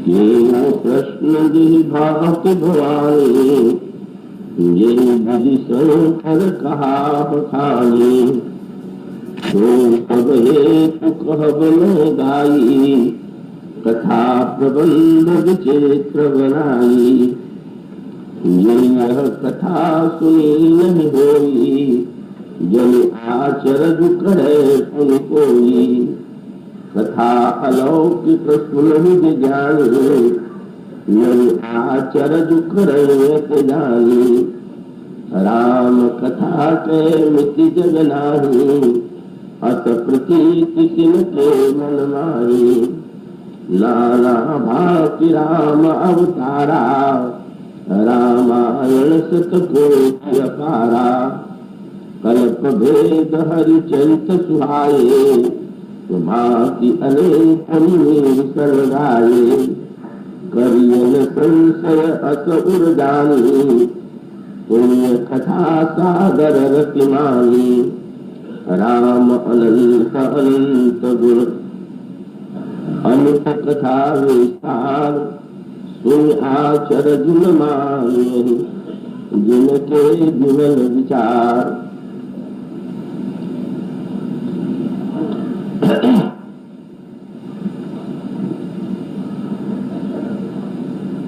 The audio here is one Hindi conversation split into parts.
ये प्रश्न भात भवानी ये विधि शंकर कहा बखानी तो कब हेतु कहब में गाई कथा प्रबंध विचित्र बनाई यह कथा सुनी नहीं होई जन आचरज करे पुन कोई कथा अलौकिक सुन जानी जन आचरज करे जानी राम कथा के मिति जग नाही अत प्रतीति किन के मन माही नाना भांति राम अवतारा रामायण सतकोटि अपारा कल्प भेद हरिचरित सुहाये भांति अनेक मुनि सरगाये करियन संशय अस उर जानी पुण्य कथा सागर रतिमानी राम अनंत अनंत गुण अनंत कथा विस्तार सुन आचरज न माने जिनके विमल विचार।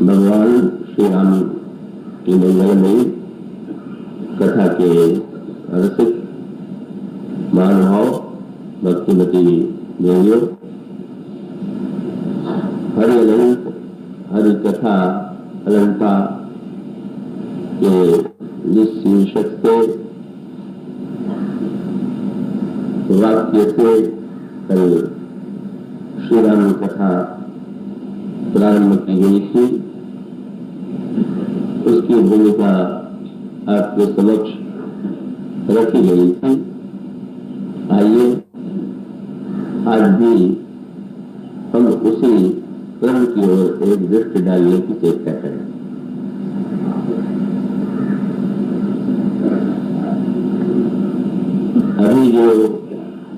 भगवान श्री राम की मंगल में कथा के रसिक महानुभाव भक्तिमती देवियों हरि अनंत हरि कथा अनंता के जिस शीर्षक से वाक्य से कल श्री राम कथा प्रारंभ की गई थी उसकी भूमिका आपके समक्ष रखी गई थी। आइए आज भी हम उसी क्रम की ओर एक दृष्टि डालने की चेष्टा करें। अभी जो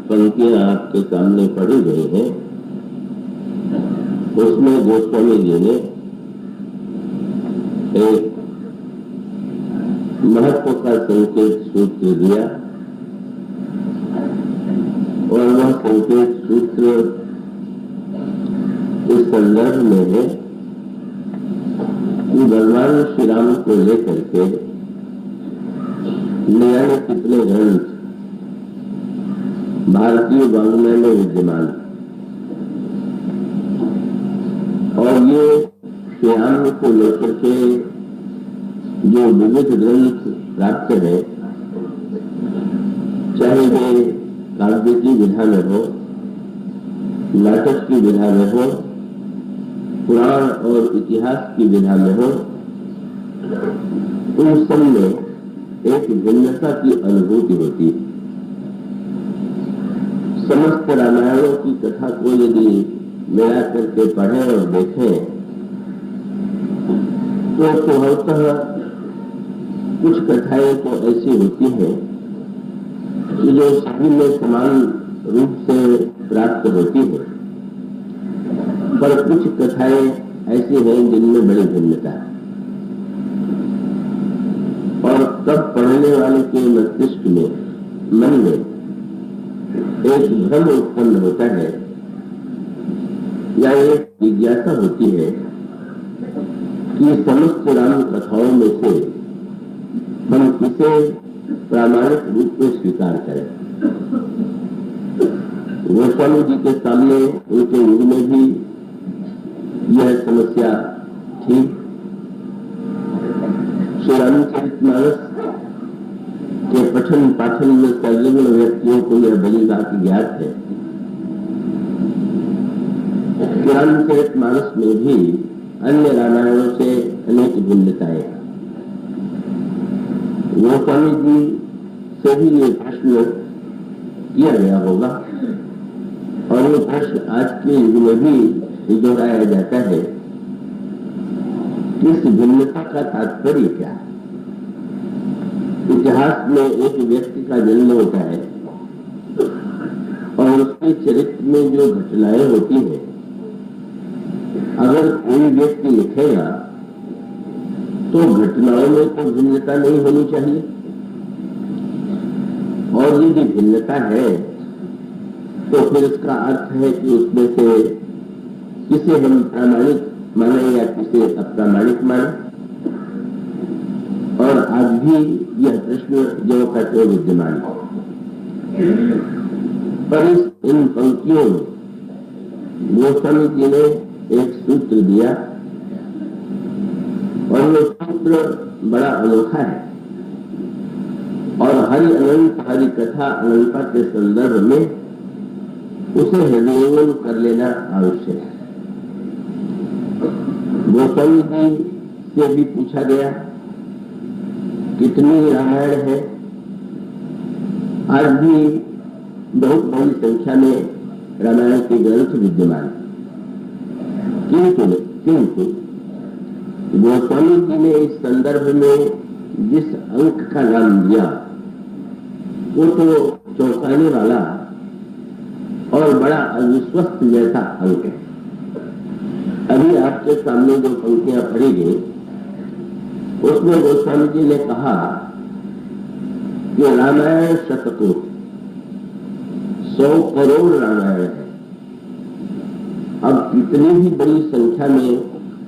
पंक्तियां आपके सामने पढ़ी गई हैं उसमें गोस्वामी जी ने एक महत्व का संकेत सूत्र दिया और वह संकेत सूत्र इस संदर्भ में है कि भगवान श्री राम को लेकर के नए कितने ग्रंथ भारतीय वाङ्मय में विद्यमान और ये श्री राम को लेकर के जो विविध ग्रंथ प्राप्त है चाहे वे काव्य की विधा में हो नाटक की विधा में हो पुराण और इतिहास की विधा में हो उन सब में एक भिन्नता की अनुभूति होती है। समस्त रामायणों की कथा को यदि मिला करके पढ़ें और देखें तो स्वभावतः कुछ कथाएं तो ऐसी होती हैं कि जो सभी में समान रूप से प्राप्त होती है पर कुछ कथाएं ऐसी हैं जिनमें बड़ी भिन्नता है और तब पढ़ने वाले के मस्तिष्क में मन में एक भ्रम उत्पन्न होता है या एक जिज्ञासा होती है कि समस्त राम कथाओं में से हम किसे प्रामाणिक रूप में स्वीकार करें। गोस्वामी जी के सामने उनके युग में भी यह समस्या थी। श्री रामचरितमानस के पठन पाठन में सर्वज्ञ व्यक्तियों को यह बड़ी बात ज्ञात है कि रामचरितमानस में भी अन्य रामायणों से अनेक भिन्नताएं। गोस्वामी जी से भी ये प्रश्न किया गया होगा और ये प्रश्न आज के युग में भी दोहराया जाता है कि इस भिन्नता का तात्पर्य क्या है। इतिहास में एक व्यक्ति का जन्म होता है और उसके चरित्र में जो घटनाएं होती हैं अगर कोई व्यक्ति लिखेगा तो घटनाओं में कोई भिन्नता नहीं होनी चाहिए, और यदि भिन्नता है तो फिर इसका अर्थ है कि उसमें से किसे हम प्रामाणिक माने या किसे अप्रामाणिक माने। और आज भी यह प्रश्न जो का तो विद्यमान है। पर इन पंक्तियों में गोस्वामी जी ने एक सूत्र दिया, और वो सूत्र बड़ा अनोखा है, और हरि अनंत हरि कथा अनंता के संदर्भ में उसे हृदयंगम कर लेना आवश्यक है। गोस्वामी जी से भी पूछा गया कितनी रामायण है। आज भी बहुत बड़ी संख्या में रामायण के ग्रंथ विद्यमान है, किंतु गोस्वामी जी ने इस संदर्भ में जिस अंक का नाम दिया वो तो चौंकाने वाला और बड़ा अविश्वस्त जैसा अंक है। अभी आपके सामने जो पंक्तियां पढ़ी गई उसमें गोस्वामी जी ने कहा कि रामायण शतकोटि, 100 करोड़ रामायण है। अब कितनी भी बड़ी संख्या में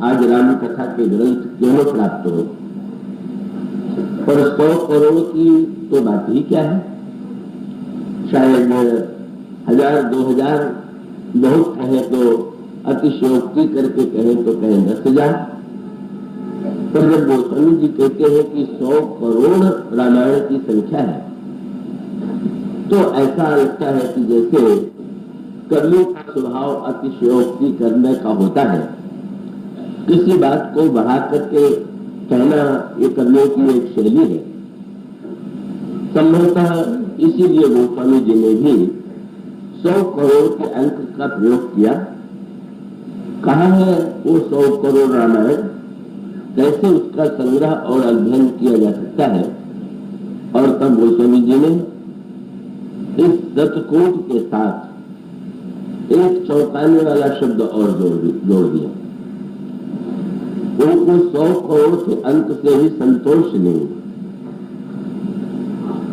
आज राम कथा के ग्रंथ क्यों न प्राप्त हो, पर 100 करोड़ की तो बात ही क्या है। शायद 1000-2000, बहुत कहे तो अतिशयोक्ति करके कहे तो कहे 10,000। पर जब गोस्वामी जी कहते हैं कि 100 करोड़ रामायण की संख्या है, तो ऐसा लगता है कि जैसे कवियों का स्वभाव अतिशयोक्ति करने का होता है। किसी बात को बढ़ा करके कहना ये कवियों की एक शैली है। संभवतः इसीलिए गोस्वामी जी ने भी 100 करोड़ के अंक का प्रयोग किया। कहा है वो 100 करोड़ रामायण, कैसे उसका संग्रह और अध्ययन किया जा सकता है। और तब गोस्वामी जी ने इस शतकोट के साथ एक चौंकाने वाला शब्द और जोड़ दिया। उनको 100 करोड़ के अंक से भी संतोष नहीं।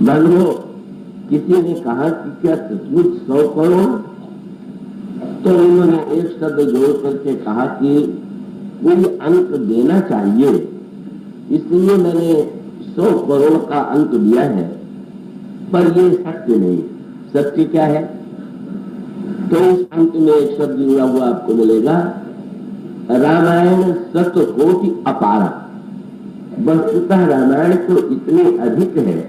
मान लो किसी ने कहा कि क्या सचमुच 100 करोड़, तो उन्होंने एक शब्द जोड़ करके कहा कि कोई अंक देना चाहिए, इसलिए मैंने 100 करोड़ का अंक दिया है, पर ये सत्य नहीं। सत्य क्या है? तो इस अंक में एक शब्द जुड़ा हुआ आपको मिलेगा, रामायण शतकोटि अपारा। वस्तुतः रामायण तो इतनी अधिक है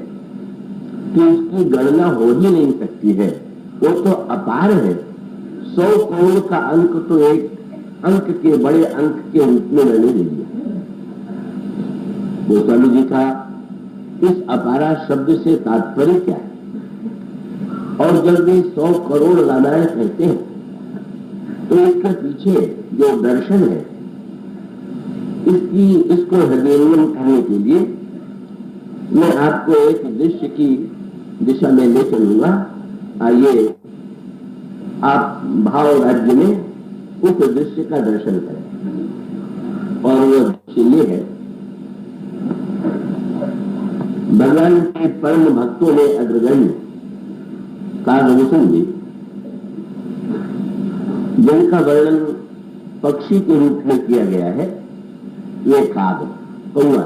कि उसकी गणना हो ही नहीं सकती है, वो तो अपार है। 100 करोड़ का अंक तो एक अंक के बड़े अंक के रूप में मैंने ले लिया। गोस्वामी जी का इस अपारा शब्द से तात्पर्य क्या है? और जब वे 100 करोड़ रामायण कहते हैं तो इसके पीछे जो दर्शन है, इसको हृदयंगम करने के लिए मैं आपको एक दृश्य की दिशा में ले चलूंगा। आइए आप भाव राज्य में उस दृश्य का दर्शन करें। और वह दृश्य ये है, भगवान के परम भक्तों में अग्रगण्य कागभूषण जी, जिनका वर्णन पक्षी के रूप में किया गया है, ये काग कौआ,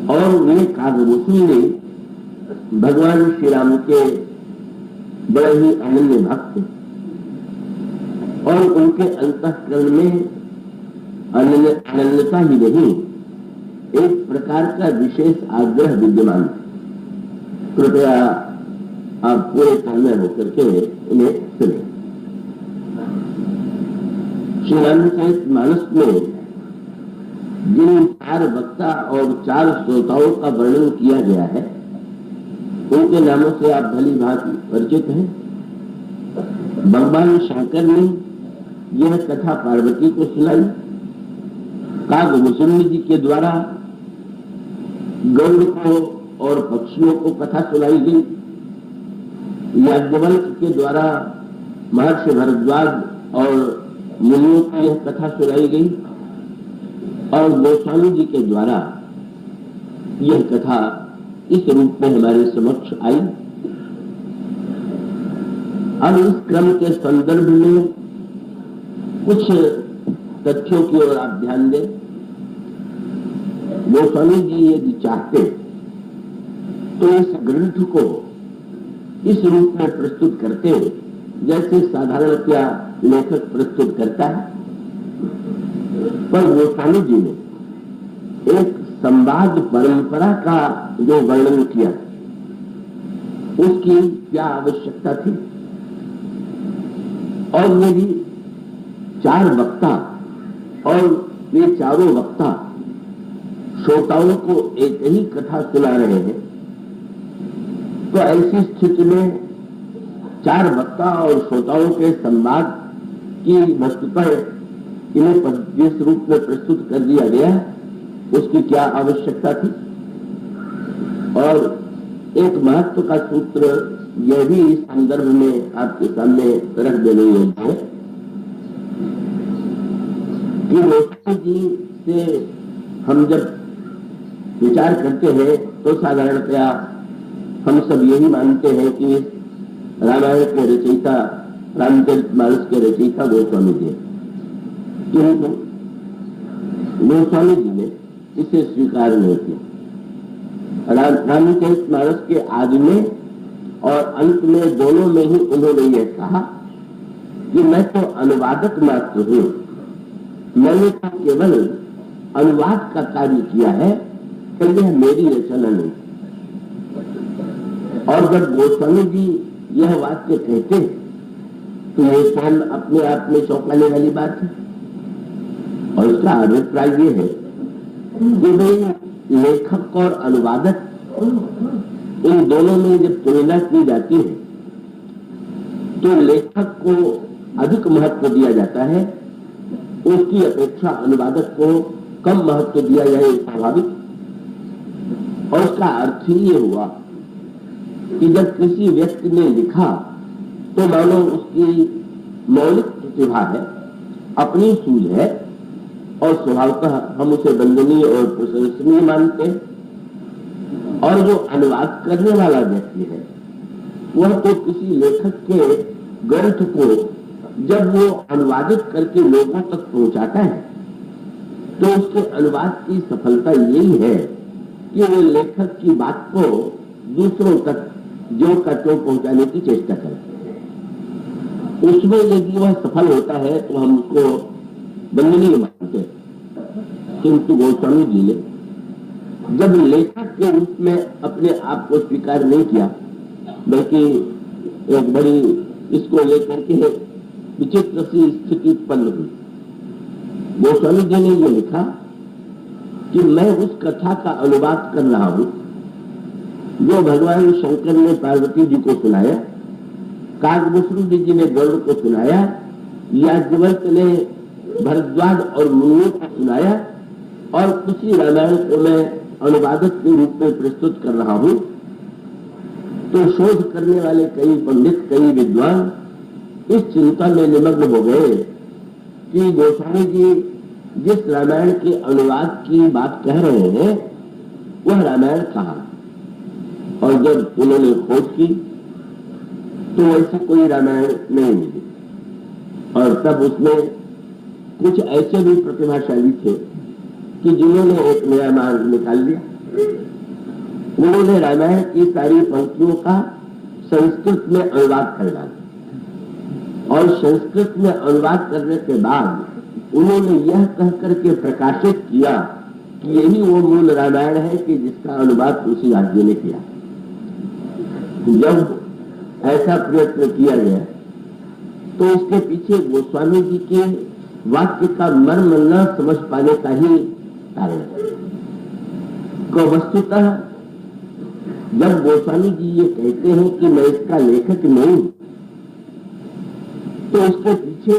और वे कागभूषण ने भगवान श्री राम के बड़े ही अनन्य भक्त, और उनके अंतःकरण में अनन्यता ही नहीं, एक प्रकार का विशेष आग्रह विद्यमान। कृपया आप पूरे तन्मय होकर के उन्हें सुने। श्री रामचरित मानस में जिन 4 वक्ता और 4 श्रोताओं का वर्णन किया गया है, उनके नामों से आप भली भांति परिचित हैं। भगवान शंकर ने यह कथा पार्वती को सुनाई, कागभूषण जी के द्वारा गरुड़ को और पक्षियों को कथा सुनाई गई, याज्ञवल्क्य के द्वारा महर्षि भरद्वाज और मुनियों को यह कथा सुनाई गई और गोस्वामी जी के द्वारा यह कथा इस रूप में हमारे समक्ष आई। अब इस क्रम के संदर्भ में कुछ तथ्यों की ओर आप ध्यान दें। गोस्वामी जी यदि चाहते तो इस ग्रंथ को इस रूप में प्रस्तुत करते जैसे साधारणतया लेखक प्रस्तुत करता है, पर गोस्वामी जी ने एक संवाद परंपरा का जो वर्णन किया उसकी क्या आवश्यकता थी। और यदि चार वक्ता और वे चारों वक्ता श्रोताओं को एक ही कथा सुना रहे हैं, तो ऐसी स्थिति में चार वक्ता और श्रोताओं के संवाद की वस्तुतः इन्हें जिस रूप में प्रस्तुत कर दिया गया उसकी क्या आवश्यकता थी। और एक महत्व का सूत्र यह भी इस संदर्भ में आपके सामने रख देने योग्य है कि गोस्वामी जी से हम जब विचार करते हैं तो साधारणतया हम सब यही मानते हैं कि रामायण के रचयिता, रामचरितमानस के रचयिता गोस्वामी जी, किंतु गोस्वामी जी ने इसे स्वीकार नहीं किया। रामचरितमानस के आदि में और अंत में दोनों में ही उन्होंने यह कहा कि मैं तो अनुवादक मात्र हूं, मैंने तो केवल अनुवाद का कार्य किया है, तो यह मेरी रचना नहीं। और जब गोस्वामी जी यह वाक्य कहते तो ये स्वयं अपने आप में चौंकाने वाली बात है। और इसका अभिप्राय ये है कि भाई लेखक और अनुवादक इन दोनों में जब तुलना की जाती है तो लेखक को अधिक महत्व दिया जाता है, उसकी अपेक्षा अनुवादक को कम महत्व दिया जाए, स्वाभाविक। और उसका अर्थ ही ये हुआ कि जब किसी व्यक्ति ने लिखा तो मानो उसकी मौलिक प्रतिभा है, अपनी सूझ है, और स्वभावतः हम उसे वंदनीय और प्रशंसनीय मानते हैं। और जो अनुवाद करने वाला व्यक्ति है वह तो किसी लेखक के ग्रंथ को जब वो अनुवादित करके लोगों तक पहुंचाता है तो उसके अनुवाद की सफलता यही है कि वो लेखक की बात को दूसरों तक जो का त्यों पहुंचाने की चेष्टा करते हैं। उसमें यदि वह सफल होता है तो हम उसको वंदनीय मानते हैं। किंतु गोस्वामी जी ने जब लेखक के रूप में अपने आप को स्वीकार नहीं किया, बल्कि एक बड़ी इसको लेकर के विचित्र सी स्थिति उत्पन्न हुई। गोस्वामी जी ने यह लिखा कि मैं उस कथा का अनुवाद कर रहा हूं जो भगवान शंकर ने पार्वती जी को सुनाया, काकभूषण जी ने गरुड़ को सुनाया, याज्ञवल्क्य ने भरद्वाज और मुनियों को सुनाया, और उसी रामायण को मैं अनुवादक के रूप में प्रस्तुत कर रहा हूं। तो शोध करने वाले कई पंडित, कई विद्वान इस चिंता में निमग्न हो गए कि गोस्वामी जी जिस रामायण के अनुवाद की बात कह रहे हैं वह रामायण कहाँ। और जब उन्होंने खोज की तो ऐसी कोई रामायण नहीं मिली। और तब उसमें कुछ ऐसे भी प्रतिभाशाली थे कि जिन्होंने एक नया मार्ग निकाल लिया। उन्होंने रामायण की सारी पंक्तियों का संस्कृत में अनुवाद कर डाला, और संस्कृत में अनुवाद करने के बाद उन्होंने यह कहकर के प्रकाशित किया कि यही वो मूल रामायण है कि जिसका अनुवाद तुलसी दास जी ने किया। जब ऐसा प्रयत्न किया गया तो उसके पीछे गोस्वामी जी के वाक्य का मर्म न समझ पाने का ही कारण को वस्तुतः जब गोस्वामी जी ये कहते हैं कि मैं इसका लेखक नहीं, तो उसके पीछे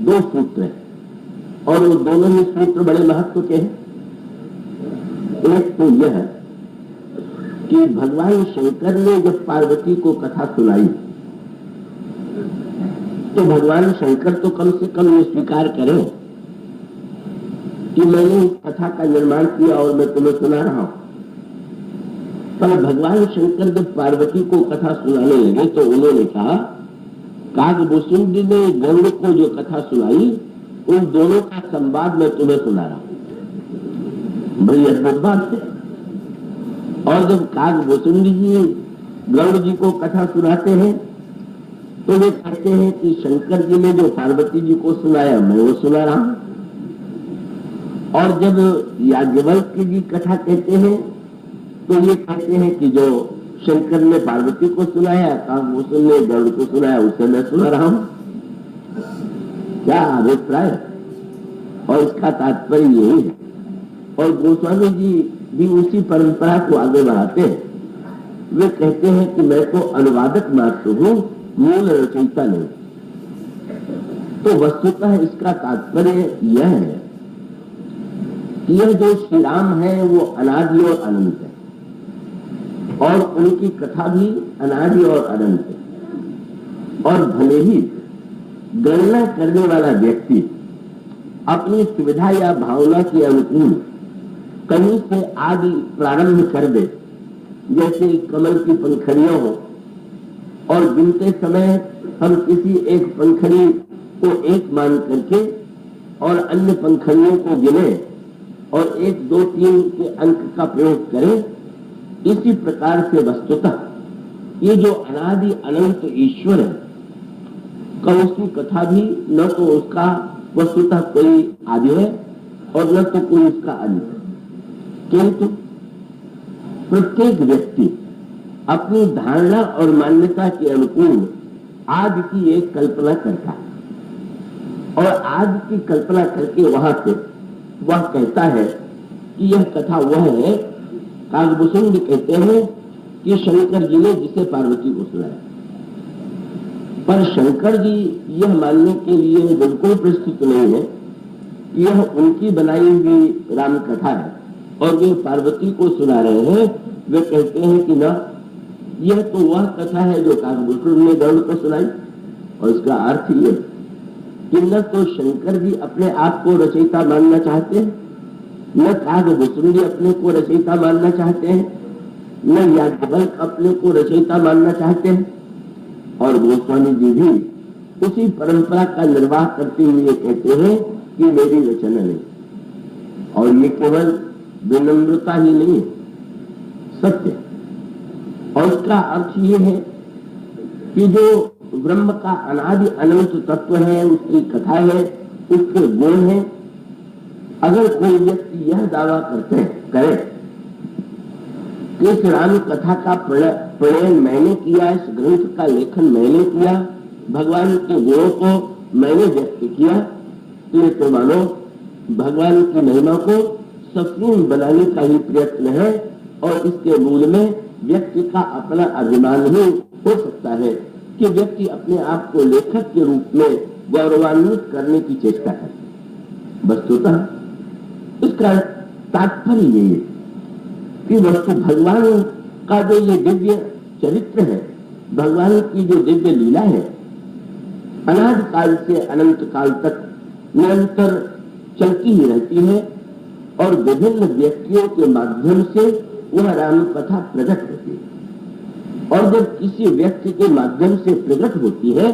दो सूत्र हैं, और वो दोनों ही सूत्र बड़े महत्व के हैं। एक तो यह कि भगवान शंकर ने जब पार्वती को कथा सुनाई तो भगवान शंकर तो कम से कम ये स्वीकार करें कि मैंने इस कथा का निर्माण किया और मैं तुम्हें सुना रहा हूं। पर भगवान शंकर जब पार्वती को कथा सुनाने लगे तो उन्होंने कहा, कागभूषुंडी ने गरुड़ को जो कथा सुनाई उन दोनों का संवाद मैं तुम्हें सुना रहा हूं। बड़ी अद्भुत बात है। और जब कागभूषुंडी जी गरुड़ जी को कथा सुनाते हैं तो वे कहते हैं कि शंकर जी ने जो पार्वती जी को सुनाया मैं वो सुना रहा हूं। और जब याज्ञवल्क्य जी कथा कहते हैं तो ये कहते हैं कि जो शंकर ने पार्वती को सुनाया, कागभूषण ने गरुड़ को सुनाया, उसे मैं सुना रहा हूं। क्या अभिप्राय? और इसका तात्पर्य यही है। और गोस्वामी जी भी उसी परंपरा को आगे बढ़ाते हैं। वे कहते हैं कि मैं तो अनुवादक मात्र हूं, मूल रचयिता नहीं। तो वस्तुतः इसका तात्पर्य यह है कि यह जो श्री राम है वो अनादि और अनंत है और उनकी कथा भी अनादि और अनंत है। और भले ही गणना करने वाला व्यक्ति अपनी सुविधा या भावना के अनुकूल कहीं से आदि प्रारंभ कर दे, जैसे कमल की पंखड़ियां हो और गिनते समय हम किसी एक पंखड़ी को एक मान करके और अन्य पंखड़ियों को गिने और 1, 2, 3 के अंक का प्रयोग करें, इसी प्रकार से वस्तुतः ये जो अनादि अनंत ईश्वर है का उसकी कथा भी न तो उसका वस्तुतः कोई आदि है और न तो कोई उसका अंत है। किंतु प्रत्येक व्यक्ति अपनी धारणा और मान्यता के अनुकूल आदि की एक कल्पना करता है और आदि की कल्पना करके वहां से वह कहता है कि यह कथा वह है। कागभूषुंडी कहते हैं कि शंकर जी ने जिसे पार्वती को सुनाया, पर शंकर जी यह मानने के लिए बिल्कुल प्रस्तुत नहीं है कि यह उनकी बनाई हुई राम कथा है और वे पार्वती को सुना रहे हैं। वे कहते हैं कि न, यह तो वह कथा है जो कागभूषुंडी ने गरुड़ को सुनाई। और इसका अर्थ ये कि न तो शंकर जी अपने आप को रचयिता मानना चाहते हैं, न कागभूषुंडी अपने को रचयिता मानना चाहते हैं, न याज्ञवल्क्य अपने को रचयिता मानना चाहते हैं। और गोस्वामी जी भी उसी परंपरा का निर्वाह करते हुए कहते हैं कि मेरी रचना नहीं। और ये केवल विनम्रता ही नहीं है, सत्य। और इसका अर्थ ये है कि जो ब्रह्म का अनादि अनंत तत्व है, उसकी कथा है, उसके गुण है, अगर कोई व्यक्ति यह दावा करे कि इस राम कथा का प्रणयन मैंने किया, इस ग्रंथ का लेखन मैंने किया, भगवान के गुणों को मैंने व्यक्त किया, तो ये तो मानो भगवान की महिमा को सपूर्ण बनाने का ही प्रयत्न है और इसके मूल में व्यक्ति का अपना अभिमान ही हो सकता है कि व्यक्ति अपने आप को लेखक के रूप में गौरवान्वित करने की चेष्टा करे। वस्तुतः इसका तात्पर्य यही है कि वस्तु भगवान का जो ये दिव्य चरित्र है, भगवान की जो दिव्य लीला है, अनादि काल से अनंत काल तक निरंतर चलती ही रहती है और विभिन्न व्यक्तियों के माध्यम से वह राम कथा प्रकट होती है। और जब किसी व्यक्ति के माध्यम से प्रकट होती है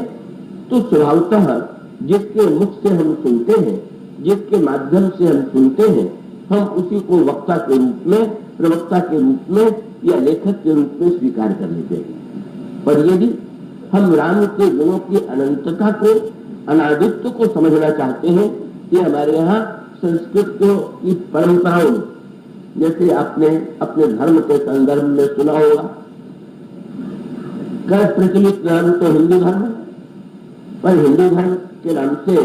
तो स्वभावतः जिसके मुख से हम सुनते हैं, जिसके माध्यम से हम सुनते हैं, हम उसी को वक्ता के रूप में, प्रवक्ता के रूप में या लेखक के रूप में स्वीकार कर लेते हैं। पर यदि हम राम के गुणों की अनंतता को, अनादित्व को समझना चाहते हैं, कि हमारे यहाँ संस्कृत की परंपराओं में, जैसे आपने अपने धर्म के संदर्भ में सुना होगा, कर प्रचलित नाम तो हिंदू धर्म है, पर हिंदू धर्म के नाम से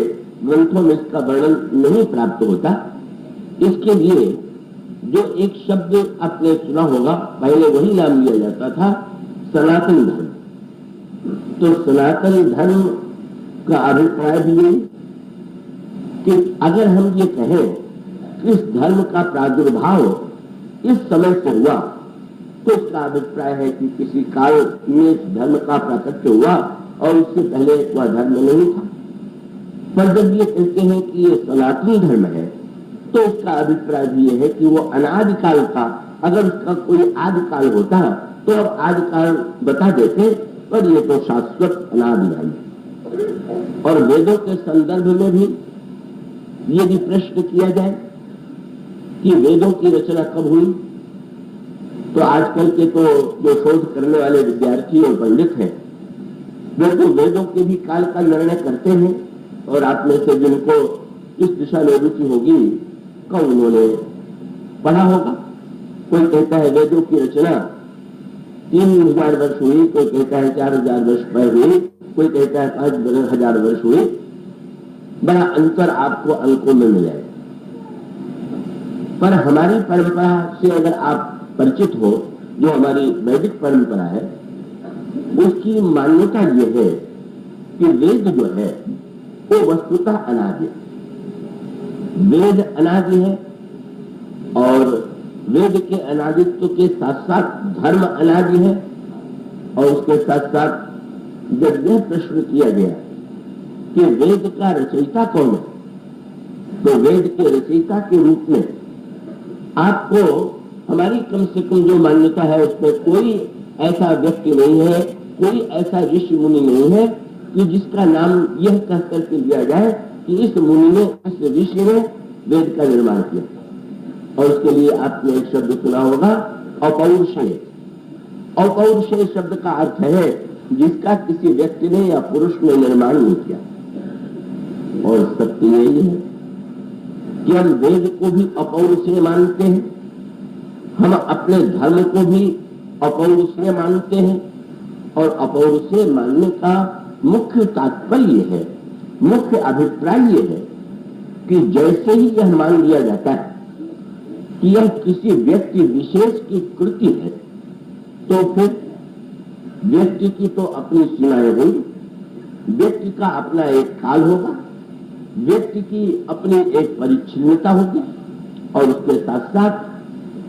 ग्रंथों में इसका वर्णन नहीं प्राप्त होता। इसके लिए जो एक शब्द आपने सुना होगा, पहले वही नाम लिया जाता था, सनातन धर्म। तो सनातन धर्म का अभिप्राय भी यही कि अगर हम ये कहें कि इस धर्म का प्रादुर्भाव इस समय से हुआ, तो इसका अभिप्राय है कि किसी काल में इस धर्म का प्राकट्य हुआ और उससे पहले वह धर्म नहीं था। पर जब ये कहते हैं कि ये सनातनी धर्म है, तो उसका अभिप्राय भी ये है कि वो अनादिकाल का, अगर उसका कोई आदिकाल होता तो अब आदिकाल बता देते, पर ये तो शाश्वत अनादिकाल है। और वेदों के संदर्भ में भी यदि प्रश्न किया जाए कि वेदों की रचना कब हुई, तो आजकल के तो जो शोध करने वाले विद्यार्थी और पंडित हैं, वे तो वेदों के भी काल का निर्णय करते हैं। और आप में से जिनको इस दिशा में रुचि होगी, कब उन्होंने पढ़ा होगा। कोई कहता है वेदों की रचना 3000 वर्ष हुई, कोई कहता है 4000 वर्ष पहले हुई, कोई कहता है 5000 वर्ष हुई। बड़ा अंतर आपको अंकों में मिल जाएगा। पर हमारी परंपरा से अगर आप परिचित हो, जो हमारी वैदिक परंपरा है, उसकी मान्यता यह है कि वेद जो है वो वस्तुतः अनादि है। वेद अनादि है और वेद के अनादित्व के साथ साथ धर्म अनादि है। और उसके साथ साथ जब यह प्रश्न किया गया कि वेद का रचयिता कौन है, तो वेद के रचयिता के रूप में आपको हमारी कम से कम जो मान्यता है उसमें कोई ऐसा व्यक्ति नहीं है, कोई ऐसा ऋषि मुनि नहीं है कि जिसका नाम यह कह करके लिया जाए कि इस मुनि ने, इस ऋषि ने वेद का निर्माण किया। और उसके लिए आपने एक शब्द सुना होगा, अपौरुषेय। अपौरुषेय शब्द का अर्थ है जिसका किसी व्यक्ति ने या पुरुष ने निर्माण नहीं किया। और सत्य यही है कि हम वेद को भी अपौरुषेय मानते हैं, हम अपने धर्म को भी अपौरुषेय मानते हैं। और अपौरुषेय मानने का मुख्य तात्पर्य है, मुख्य अभिप्राय ये है कि जैसे ही यह मान लिया जाता है कि यह किसी व्यक्ति विशेष की कृति है, तो फिर व्यक्ति की तो अपनी सीमाएं होंगी, व्यक्ति का अपना एक काल होगा, व्यक्ति की अपनी एक परिच्छिन्नता होगी। और उसके साथ साथ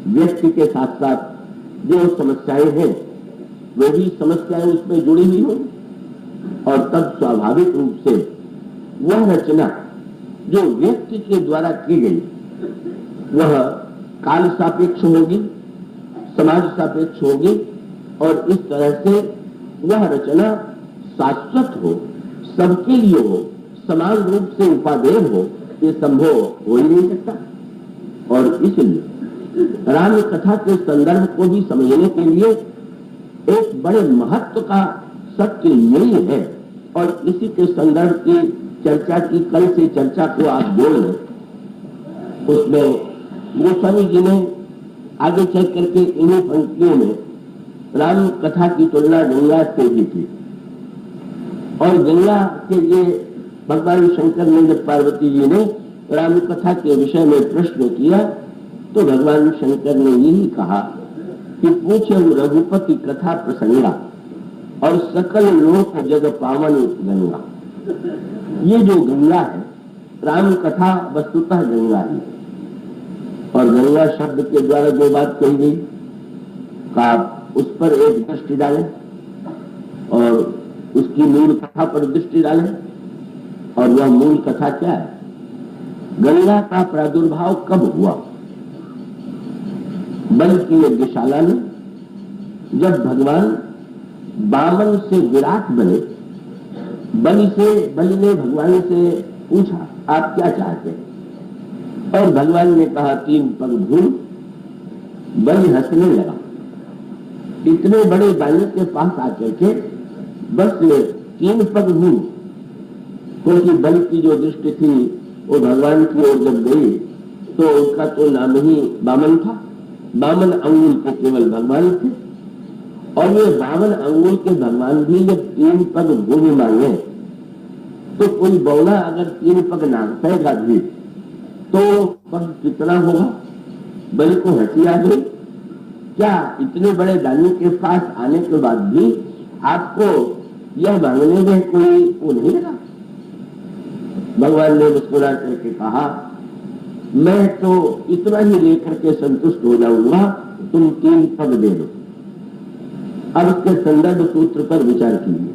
व्यक्ति के साथ साथ जो समस्याएं हैं वे भी समस्याएं उसमें जुड़ी हुई होंगी। और तब स्वाभाविक रूप से वह रचना जो व्यक्ति के द्वारा की गई वह काल सापेक्ष होगी, समाज सापेक्ष होगी। और इस तरह से वह रचना शाश्वत हो, सबके लिए हो, समान रूप से उपादेय हो, ये संभव हो ही नहीं सकता। और इसलिए राम कथा के संदर्भ को भी समझने के लिए एक बड़े महत्व का सत्य यही है। और इसी के संदर्भ की चर्चा की कल से चर्चा को आप जोड़ लें, उसमें गोस्वामी जी ने आगे चल करके इन्हीं पंक्तियों में राम कथा की तुलना गंगा से भी की। और गंगा के लिए भगवान शंकर ने जब पार्वती जी ने राम कथा के विषय में प्रश्न किया, तो भगवान शंकर ने यही कहा कि पूछे रघुपति कथा प्रसंगा और सकल लोक जग पावन गंगा। ये जो गंगा है, राम कथा वस्तुतः गंगा है। और गंगा शब्द के द्वारा जो बात कही गई, आप उस पर एक दृष्टि डालें और उसकी मूल कथा पर दृष्टि डालें। और वह मूल कथा क्या है? गंगा का प्रादुर्भाव कब हुआ? बल की यज्ञशाला में जब भगवान बामन से विराट बने, बलि ने भगवान से पूछा आप क्या चाहते हैं? और भगवान ने कहा 3 पग भूमि। बलि हंसने लगा, इतने बड़े बालक के पास आकर के बस 3 पग भूमि। क्योंकि बलि की जो दृष्टि थी वो भगवान की ओर जब गई तो उनका तो नाम ही बामन था। 52 अंगुल के केवल भगवान थे। और ये 52 अंगुल के भगवान भी जब 3 पग भूमि मांगे, तो कोई बौला अगर 3 पग नागेगा भी तो पग कितना होगा? बलि को हंसी आ गई, क्या इतने बड़े दानी के पास आने के बाद भी आपको यह मांगने में कोई वो नहीं लगा? भगवान ने मुस्कुरा करके कहा मैं तो इतना ही लेकर के संतुष्ट हो जाऊंगा, तुम 3 पग दे दो। अब इसके संदर्भ सूत्र पर विचार कीजिए।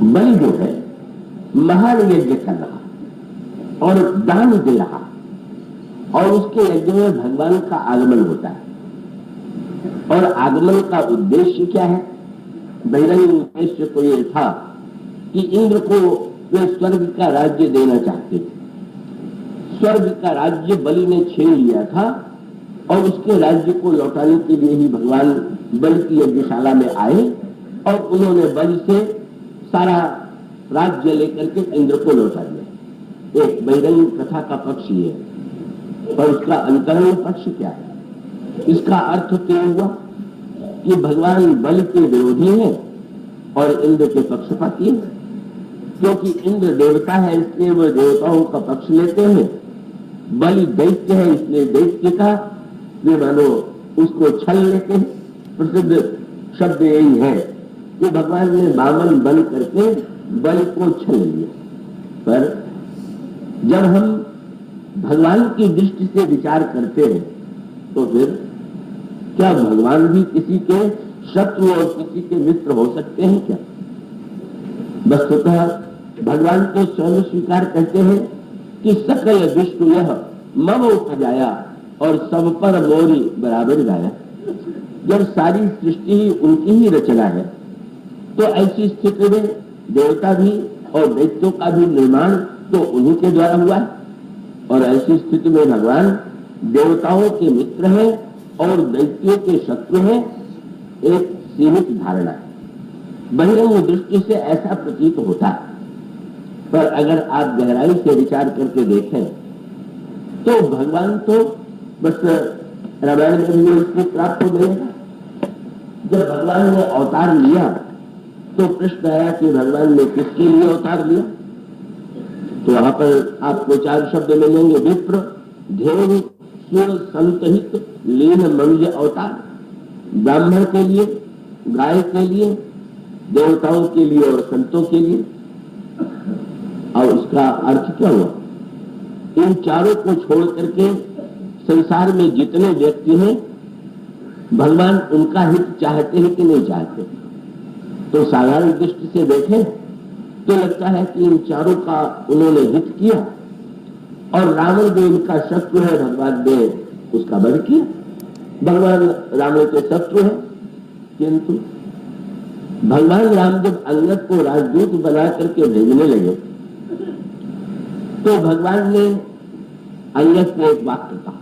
बलि जो है महान यज्ञ कर रहा और दान दे रहा, और उसके यज्ञ में भगवान का आगमन होता है। और आगमन का उद्देश्य क्या है? बहिरंग उद्देश्य तो ये था कि इंद्र को वे स्वर्ग का राज्य देना चाहते थे। स्वर्ग का राज्य बलि ने छीन लिया था और उसके राज्य को लौटाने के लिए ही भगवान बलि की यज्ञशाला में आए और उन्होंने बलि से सारा राज्य लेकर के इंद्र को लौटा दिया। एक बहिरंग कथा का पक्ष ये है, पर उसका अंतरंग पक्ष क्या है? इसका अर्थ तो हुआ कि भगवान बलि के विरोधी हैं और इंद्र के पक्षपाती हैं, क्योंकि इंद्र देवता है इसलिए वो देवताओं का पक्ष लेते हैं, बलि दैत्य है इसलिए दैत्य का वे मानो उसको छल लेते हैं। प्रसिद्ध शब्द यही है कि भगवान ने बामन बन करके बलि को छल लिया। पर जब हम भगवान की दृष्टि से विचार करते हैं तो फिर क्या भगवान भी किसी के शत्रु और किसी के मित्र हो सकते हैं क्या? वस्तुतः भगवान को स्वयं स्वीकार करते हैं कि सकल विष्णु यह मम उपजाया और सब पर मोरी बराबर गाया। जब सारी सृष्टि ही उनकी ही रचना है तो ऐसी स्थिति में देवता भी और दैत्यों का भी निर्माण तो उन्हीं के द्वारा हुआ है, और ऐसी स्थिति में भगवान देवताओं के मित्र हैं और दैत्यों के शत्रु हैं, एक सीमित धारणा है। बहिरंग दृष्टि से ऐसा प्रतीत होता है, पर अगर आप गहराई से विचार करके देखें तो भगवान तो बस रामायण में भी इसको प्राप्त हो गए। जब भगवान ने अवतार लिया तो प्रश्न आया कि भगवान ने किसके लिए अवतार लिया? तो वहां पर आपको 4 शब्द मिलेंगे, विप्र, ध्येय, सुर, संतहित, लीन, मनुज अवतार। ब्राह्मण के लिए, गाय के लिए, देवताओं के लिए और संतों के लिए। और उसका अर्थ क्या हुआ? इन चारों को छोड़ करके संसार में जितने व्यक्ति हैं भगवान उनका हित चाहते हैं कि नहीं चाहते? तो साधारण दृष्टि से देखें तो लगता है कि इन चारों का उन्होंने हित किया, और रावण जो इनका शत्रु है भगवान ने उसका वध किया। भगवान रावण के शत्रु है, किंतु भगवान राम जब अंगद को राजदूत बना करके भेजने लगे तो भगवान ने अंगद को एक वाक्य कहा,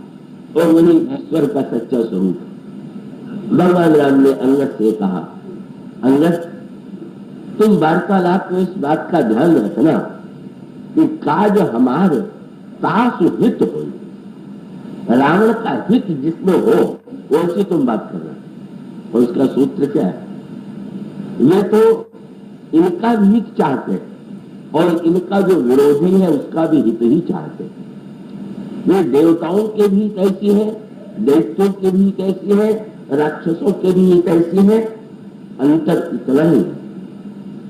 और वही ईश्वर का सच्चा स्वरूप। भगवान राम ने अंगद से कहा, अंगद तुम वार्तालाप में इस बात का ध्यान रखना कि काज हमार तासु हित हो, रावण का हित जिसमें हो वैसी तुम बात करना। और उसका सूत्र क्या है? ये तो इनका भी हित चाहते हैं और इनका जो विरोधी है उसका भी हित ही चाहते हैं। वे देवताओं के भी कैसी है, दैत्यों के भी कैसी है, राक्षसों के भी कैसी है। अंतर इतना ही है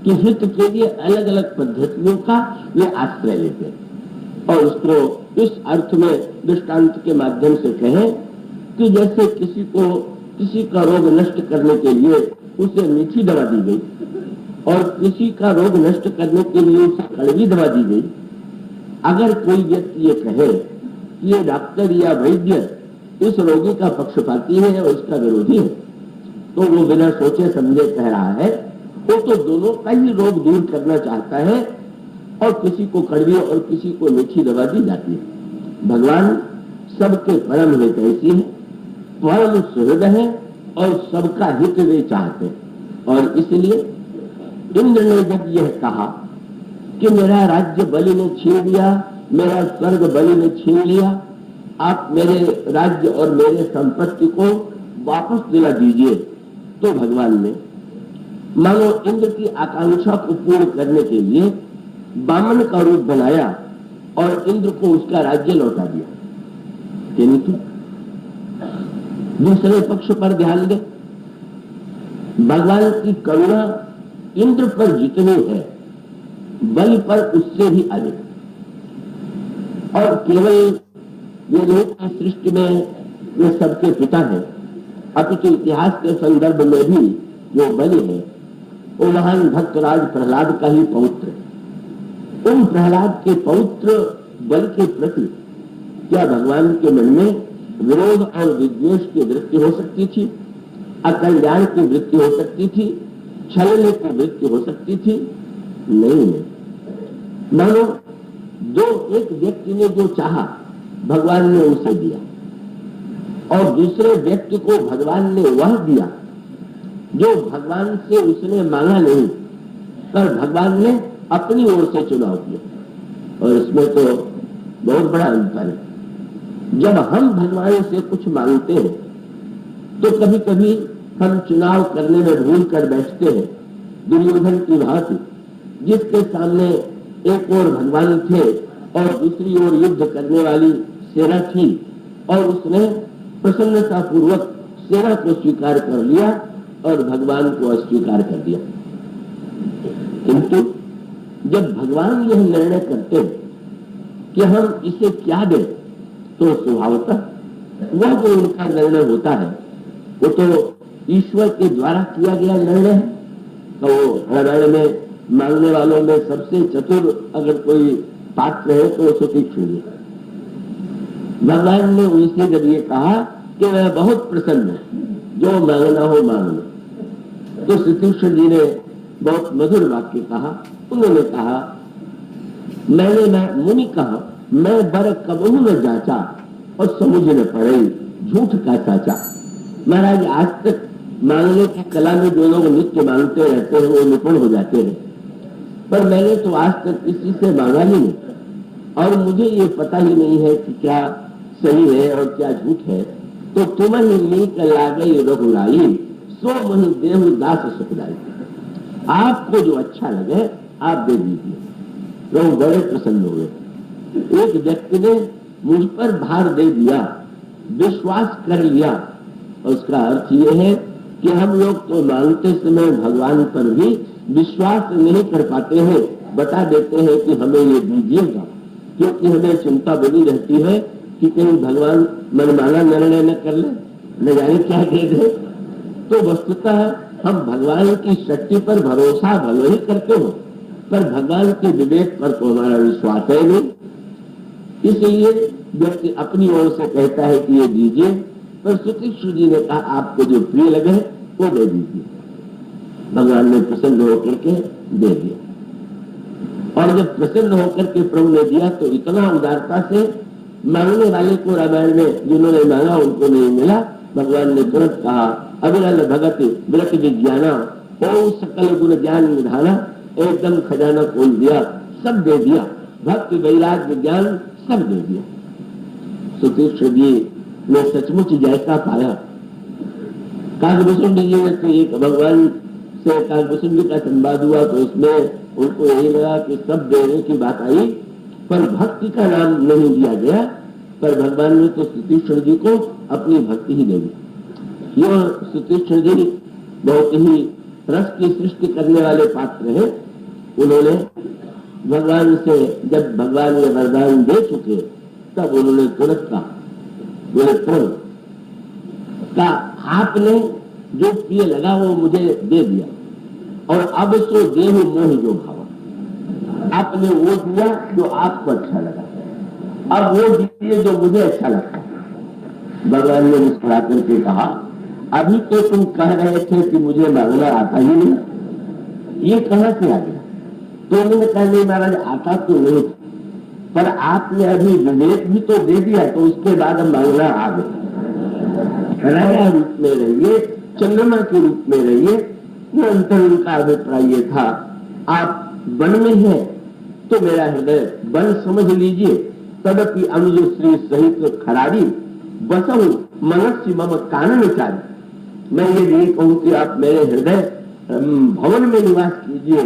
कि हित के लिए अलग अलग पद्धतियों का वे आश्रय लेते हैं। और उसको इस अर्थ में दृष्टांत के माध्यम से कहें कि जैसे किसी का रोग नष्ट करने के लिए उसे मीठी दवा दी गई और किसी का रोग नष्ट करने के लिए उसे कड़वी दवा दी गई। अगर कोई व्यक्ति ये कहे कि ये डॉक्टर या वैद्य इस रोगी का पक्षपाती है और इसका विरोधी है, तो वो बिना सोचे समझे कह रहा है वो तो दोनों का ही रोग दूर करना चाहता है, और किसी को कड़वी और किसी को मीठी दवा दी जाती है। भगवान सबके परम हितैषी है, परम सुहृद है और सबका हित वे चाहते हैं। और इसलिए इंद्र ने जब यह कहा कि मेरा राज्य बलि ने छीन लिया, मेरा स्वर्ग बलि ने छीन लिया, आप मेरे राज्य और मेरे संपत्ति को वापस दिला दीजिए, तो भगवान ने मानो इंद्र की आकांक्षा को पूर्ण करने के लिए बामन का रूप बनाया और इंद्र को उसका राज्य लौटा दिया। किंतु दूसरे पक्ष पर ध्यान दें, भगवान की करुणा इंद्र पर जितनी है बलि पर उससे भी अधिक। और केवल ये लोग की सृष्टि में वे सबके पिता हैं, अपितु इतिहास के संदर्भ में भी जो बलि है वो महान भक्तराज प्रहलाद का ही पौत्र है। उन प्रहलाद के पौत्र बल के प्रति क्या भगवान के मन में विरोध और विद्वेष की वृत्ति हो सकती थी? अकल्याण की वृत्ति हो सकती थी? छलने की वृत्ति हो सकती थी? नहीं। मानो जो एक व्यक्ति ने जो चाहा भगवान ने उसे दिया और दूसरे व्यक्ति को भगवान ने वह दिया जो भगवान से उसने मांगा नहीं, पर भगवान ने अपनी ओर से चुनाव किया। और इसमें तो बहुत बड़ा अंतर है। जब हम भगवान से कुछ मांगते हैं तो कभी कभी हम चुनाव करने में भूल कर बैठते हैं, दुर्योधन की भांति, जिसके सामने एक ओर भगवान थे और दूसरी ओर युद्ध करने वाली सेना थी, और उसने प्रसन्नता पूर्वक सेना को स्वीकार कर लिया और भगवान को अस्वीकार कर दिया। किंतु जब भगवान यह निर्णय करते हैं कि हम इसे क्या दें, तो स्वभावतः वह जो उनका निर्णय होता है वो तो ईश्वर के द्वारा किया गया निर्णय है। तो रामायण में मांगने वालों में सबसे चतुर अगर कोई पात्र है तो सुतीक्ष्ण जी। भगवान ने उनसे जब ये कहा कि मैं बहुत प्रसन्न हूं, जो मांगना हो मांग लो, तो सुतीक्ष्ण जी ने बहुत मधुर वाक्य कहा। उन्होंने कहा, मैंने मुनि कहा मैं बर कबहू न जाचा और समझ न पड़े झूठ का साचा। महाराज, आज तक मांगने की कला में जो लोग नित्य मांगते रहते हैं वो निपुण हो जाते हैं, पर मैंने तो आज तक किसी से मांगा ही नहीं और मुझे ये पता ही नहीं है कि क्या सही है और क्या झूठ है। तो तुम ही नीक लागे रघुराई सो मही देहु दास सुखदाई। आपको जो अच्छा लगे आप दे दीजिए। प्रभु बड़े प्रसन्न हुए। एक व्यक्ति ने मुझ पर भार दे दिया, विश्वास कर लिया। उसका अर्थ ये है कि हम लोग तो मांगते समय भगवान पर भी विश्वास नहीं कर पाते हैं, बता देते हैं कि हमें ये दीजिएगा, क्योंकि हमें चिंता बनी रहती है कि कहीं भगवान मनमाना निर्णय न कर ले, न जाने क्या कह दे। तो वस्तुतः हम भगवान की शक्ति पर भरोसा भले ही करते हो, पर भगवान के विवेक पर तो हमारा विश्वास है नहीं। इसलिए व्यक्ति अपनी ओर से कहता है कि ये दीजिए, पर सुतीक्ष्ण जी ने कहा आपको जो प्रिय लगे वो दे दीजिए। भगवान ने प्रसन्न होकर के दे दिया। और जब प्रसन्न होकर के प्रभु ने दिया तो इतना उदारता से मांगने वाले को रामायण में जिन्होंने मांगा उनको नहीं मिला। भगवान ने तुरंत कहा, अविरल भगत विरत विज्ञाना ओ सकल गुण ज्ञान निधाना। एकदम खजाना खोल दिया, सब दे दिया, भक्ति वैराग्य ज्ञान सब दे दिया। सुतीक्ष्ण जी ने सचमुच जैसा पाया। काकभूषण जी ने तो एक भगवान से काकभूषण जी का संवाद हुआ तो उसमें उनको यही लगा कि सब देने की बात आई, पर भक्ति का नाम नहीं दिया गया। पर भगवान ने तो सुतीक्ष्ण जी को अपनी भक्ति ही दे दी। यह सुतीक्ष्ण जी बहुत ही रस की सृष्टि करने वाले पात्र हैं। उन्होंने भगवान से जब भगवान ने वरदान दे चुके तब उन्होंने तुरंत कहा, बोले प्रभु का आपने जो प्रिय लगा वो मुझे दे दिया और अब सो देहु मोह जो भाव। आपने वो दिया जो आपको अच्छा लगा, अब वो दीजिए जो मुझे अच्छा लगता। भगवान ने मुस्कुरा करके कहा, अभी तो तुम कह रहे थे कि मुझे मांगना आता ही नहीं, ये कहां से आ गया? तो उन्होंने कहा, नहीं महाराज आता तो नहीं, पर आपने अभी विवेक भी तो दे दिया तो उसके बाद हम मांगना आ गए। राजा रूप में रहिए, चंद्रमा के रूप में रहिए, निरंतर उनका अभिप्राय ये था। आप वन में हैं तो मेरा हृदय वन समझ लीजिए। तदपि अनुज श्री सहित खरारी बसहु मनस्य मम कानन चारी। मैं ये नहीं कहूं कि आप मेरे हृदय भवन में निवास कीजिए,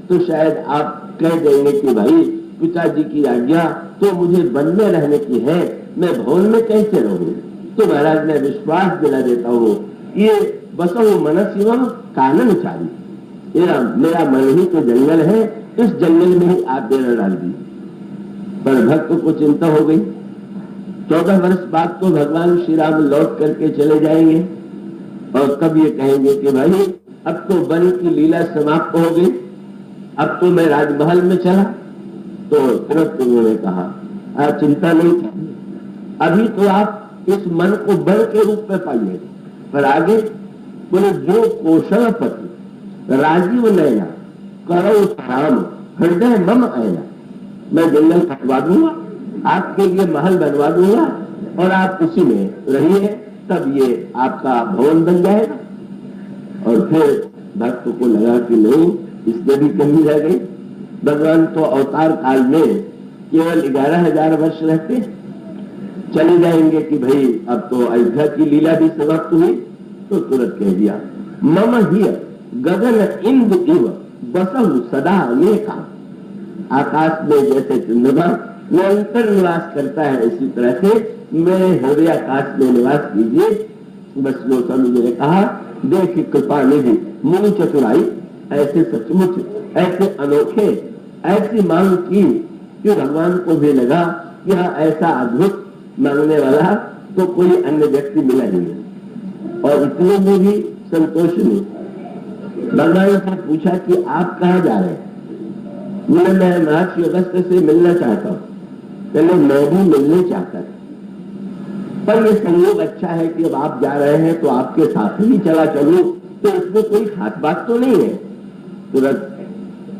तो शायद आप कह देंगे कि भाई पिताजी की आज्ञा तो मुझे वन में रहने की है, मैं भवन में कैसे रहूं? तो महाराज मैं विश्वास दिला देता हूँ, ये बसहु मनस्य मम कानन चारी, मेरा मन ही तो जंगल है, इस जंगल में ही आप डेरा डाल दी। पर भक्त को चिंता हो गई। 14 वर्ष बाद तो भगवान श्री राम लौट करके चले जाएंगे और तब ये कहेंगे कि भाई अब तो वन की लीला समाप्त हो गई, अब तो मैं राजमहल में चला। तो तुरंत उन्होंने कहा, आप चिंता नहीं कीजिए, अभी तो आप इस मन को वन के रूप में पाइए, पर आगे बोले जो कौशलपति राजीव नैना करो राम हृदय मम आयना, मैं जंगल कटवा दूंगा, आपके लिए महल बनवा दूंगा और आप उसी में रहिए, तब ये आपका भवन बन जाएगा। और फिर भक्त को लगा कि नहीं, इसमें भी कमी रह गई। भगवान तो अवतार काल में केवल 11,000 वर्ष रहते, चले जाएंगे कि भाई अब तो अयोध्या की लीला भी समाप्त हुई। तो तुरंत कह दिया, मम हिय गगन इंद्र इव बसहु सदा अनेका, आकाश में जैसे चंद्रमा निरंतर निवास करता है, इसी तरह से मेरे हृदय आकाश में निवास कीजिए। बस गोस्वामी जी ने कहा, देख कृपा निधि मुनि चतुराई, ऐसे सचमुच ऐसे अनोखे ऐसी मांग की कि भगवान को भी लगा कि हाँ ऐसा अद्भुत मांगने वाला तो कोई अन्य व्यक्ति मिला ही नहीं। और इतने में भी संतोष नहीं, भगवान से पूछा कि आप कहाँ जा रहे हैं? बोले मैं महर्षि अगस्त्य से मिलना चाहता हूँ। पहले मैं भी मिलने चाहता था, पर यह संयोग अच्छा है कि अब आप जा रहे हैं तो आपके साथ ही चला चलूं, तो इसमें कोई खास बात तो नहीं है। तुरंत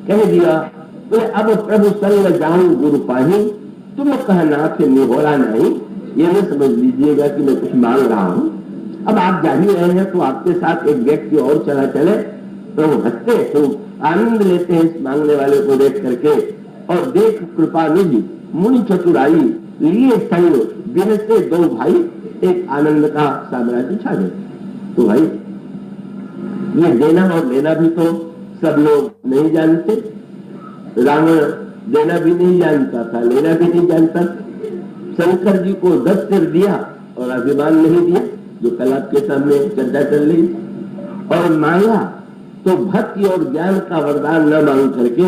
कह दिया, बोले अब प्रभु संग जाऊं गुरु पाही, तुम कहना कि निहोरा नहीं, ये न समझ लीजिएगा कि मैं कुछ मांग रहा हूं। अब आप जा ही रहे हैं तो आपके साथ एक व्यक्ति और चला चले। तो हंसते खूब आनंद लेते हैं इस मांगने वाले को देख करके। और देख कृपा निधि मुनि चतुराई लिए संग दिन से दो भाई, एक आनंद का साम्राज्य छा गए। तो भाई ये देना और लेना भी तो सब लोग नहीं जानते। रावण देना भी नहीं जानता था, लेना भी नहीं जानता। शंकर जी को 10 सिर दिया और अभिमान नहीं दिया, जो कल आपके सामने चर्चा कर ली। और मांगा तो भक्ति और ज्ञान का वरदान न मांग करके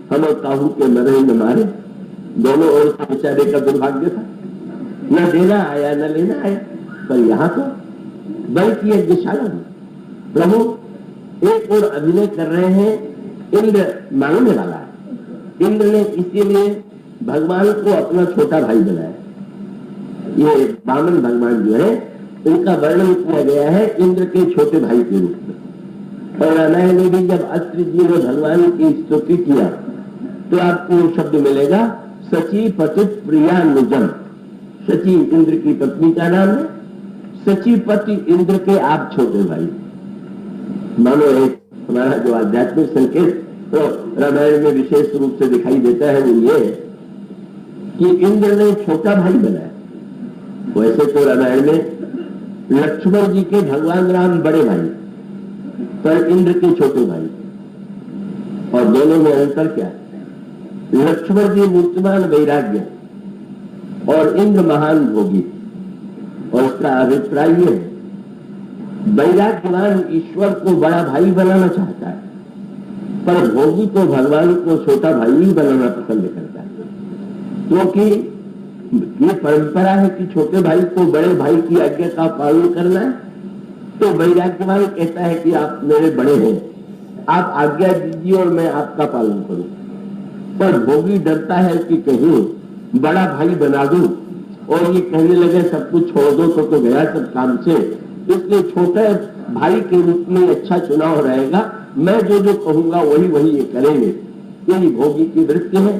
हम काहू के मरे न मारे, दोनों ओर से बेचारे का दुर्भाग्य था, न देना आया न लेना आया। पर यहाँ तो बल की एक दिशाला है, प्रभु एक और अभिनय कर रहे हैं, इंद्र मांगने वाला है। इंद्र ने इसीलिए भगवान को अपना छोटा भाई बनाया। ये वामन भगवान जो है, इनका वर्णन किया गया है इंद्र के छोटे भाई के रूप में। और रामायण में भी जब अत्रि जी ने भगवान की स्तुति किया तो आपको शब्द मिलेगा, सची पति प्रिया निजम। सची इंद्र की पत्नी का नाम है, सची पति इंद्र के आप छोटे भाई। मानो एक हमारा जो आध्यात्मिक संकेत तो रामायण में विशेष रूप से दिखाई देता है, वो ये कि इंद्र ने छोटा भाई बनाया। वैसे तो रामायण में लक्ष्मण जी के भगवान राम बड़े भाई, पर इंद्र के छोटे भाई। और दोनों में अंतर क्या है? लक्ष्मण जी मूर्तिमान वैराग्य और इंद्र महान भोगी। और इसका अभिप्राय यह है, वैराग्यवान ईश्वर को बड़ा भाई बनाना चाहता है, पर भोगी तो भगवान को छोटा भाई ही बनाना पसंद करता है। क्योंकि ये परंपरा है कि छोटे भाई को बड़े भाई की आज्ञा का पालन करना है। तो वैराग्यवान कहता है कि आप मेरे बड़े हैं, आप आज्ञा दीजिए और मैं आपका पालन करूं। पर भोगी डरता है कि कहीं बड़ा भाई बना दूं और ये कहने लगे सब कुछ छोड़ दो तो गया सब काम से, इसलिए छोटे भाई के रूप में अच्छा चुनाव रहेगा, मैं जो जो कहूंगा वही वही ये करेंगे। यही भोगी की वृत्ति है।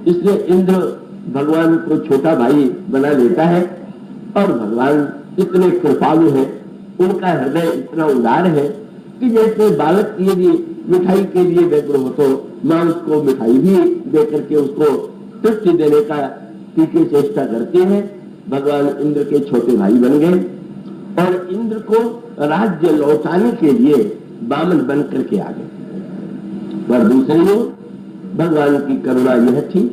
इसलिए इंद्र भगवान को छोटा भाई बना लेता है। और भगवान इतने कृपालु है, उनका हृदय इतना उदार है कि जैसे बालक यदि मिठाई के लिए व्यग्र हो तो मां उसको मिठाई भी दे करके उसको तृप्ति देने का तीखी चेष्टा करती है। भगवान इंद्र के छोटे भाई बन गए और इंद्र को राज्य लौटाने के लिए वामन बन करके आ गए। पर दूसरी ओर भगवान की करुणा यह थी,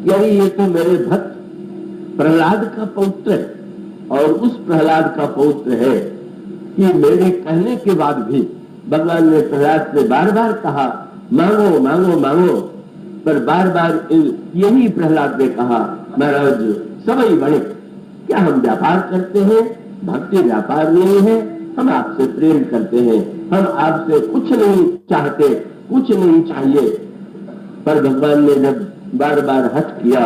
यदि ये तो मेरे भक्त प्रहलाद का पौत्र है और उस प्रहलाद का पौत्र है कि मेरे कहने के बाद भी भगवान ने प्रहलाद से बार बार कहा मांगो मांगो मांगो, पर बार बार यही प्रहलाद ने कहा महाराज सबई वणिक, क्या हम व्यापार करते हैं? भक्ति व्यापार नहीं है, हम आपसे प्रेम करते हैं, हम आपसे कुछ नहीं चाहते, कुछ नहीं चाहिए। पर भगवान ने जब बार बार हट किया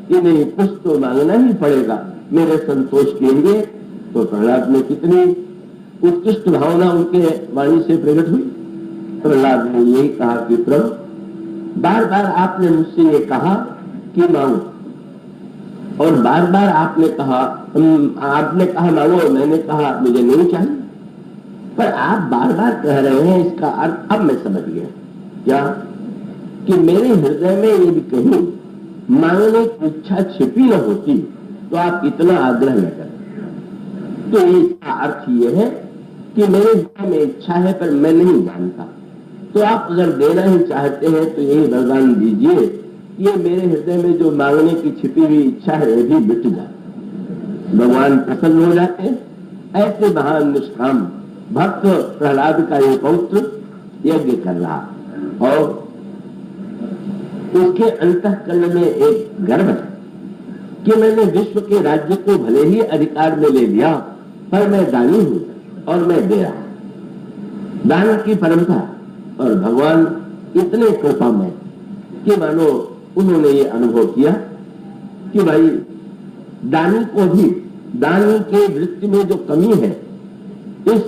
कि नहीं, कुछ तो मांगना ही पड़ेगा मेरे संतोष के लिए, तो प्रहलाद में कितनी उत्कृष्ट भावना उनके वाणी से प्रकट हुई। प्रहलाद ने यही कहा कि प्रभु, बार बार आपने मुझसे ये कहा कि मांगो, और बार बार आपने कहा मांगो, मैंने कहा मुझे नहीं चाहिए, पर आप बार बार कह रहे हैं, इसका अर्थ अब मैं समझ गया। क्या? कि मेरे हृदय में यदि कहीं मांगने की इच्छा छिपी न होती तो आप इतना आग्रह न करें। तो इसका अर्थ यह है कि मेरे हृदय में इच्छा है पर मैं नहीं जानता, तो आप अगर देना ही चाहते हैं तो यही वरदान दीजिए, ये मेरे हृदय में जो मांगने की छिपी हुई इच्छा है ये भी मिट जाए। भगवान प्रसन्न हो जाते हैं। ऐसे महान निष्काम भक्त प्रहलाद का ये पौत्र यज्ञ कर रहा, और उसके अंतःकरण में एक गर्व है कि मैंने विश्व के राज्य को भले ही अधिकार में ले लिया, पर मैं दानी हूं और मैं दे रहा हूं। दान की परंपरा, और भगवान इतने कृपामय कि मानो उन्होंने ये अनुभव किया कि भाई दानी को भी, दानी के वृत्ति में जो कमी है, इस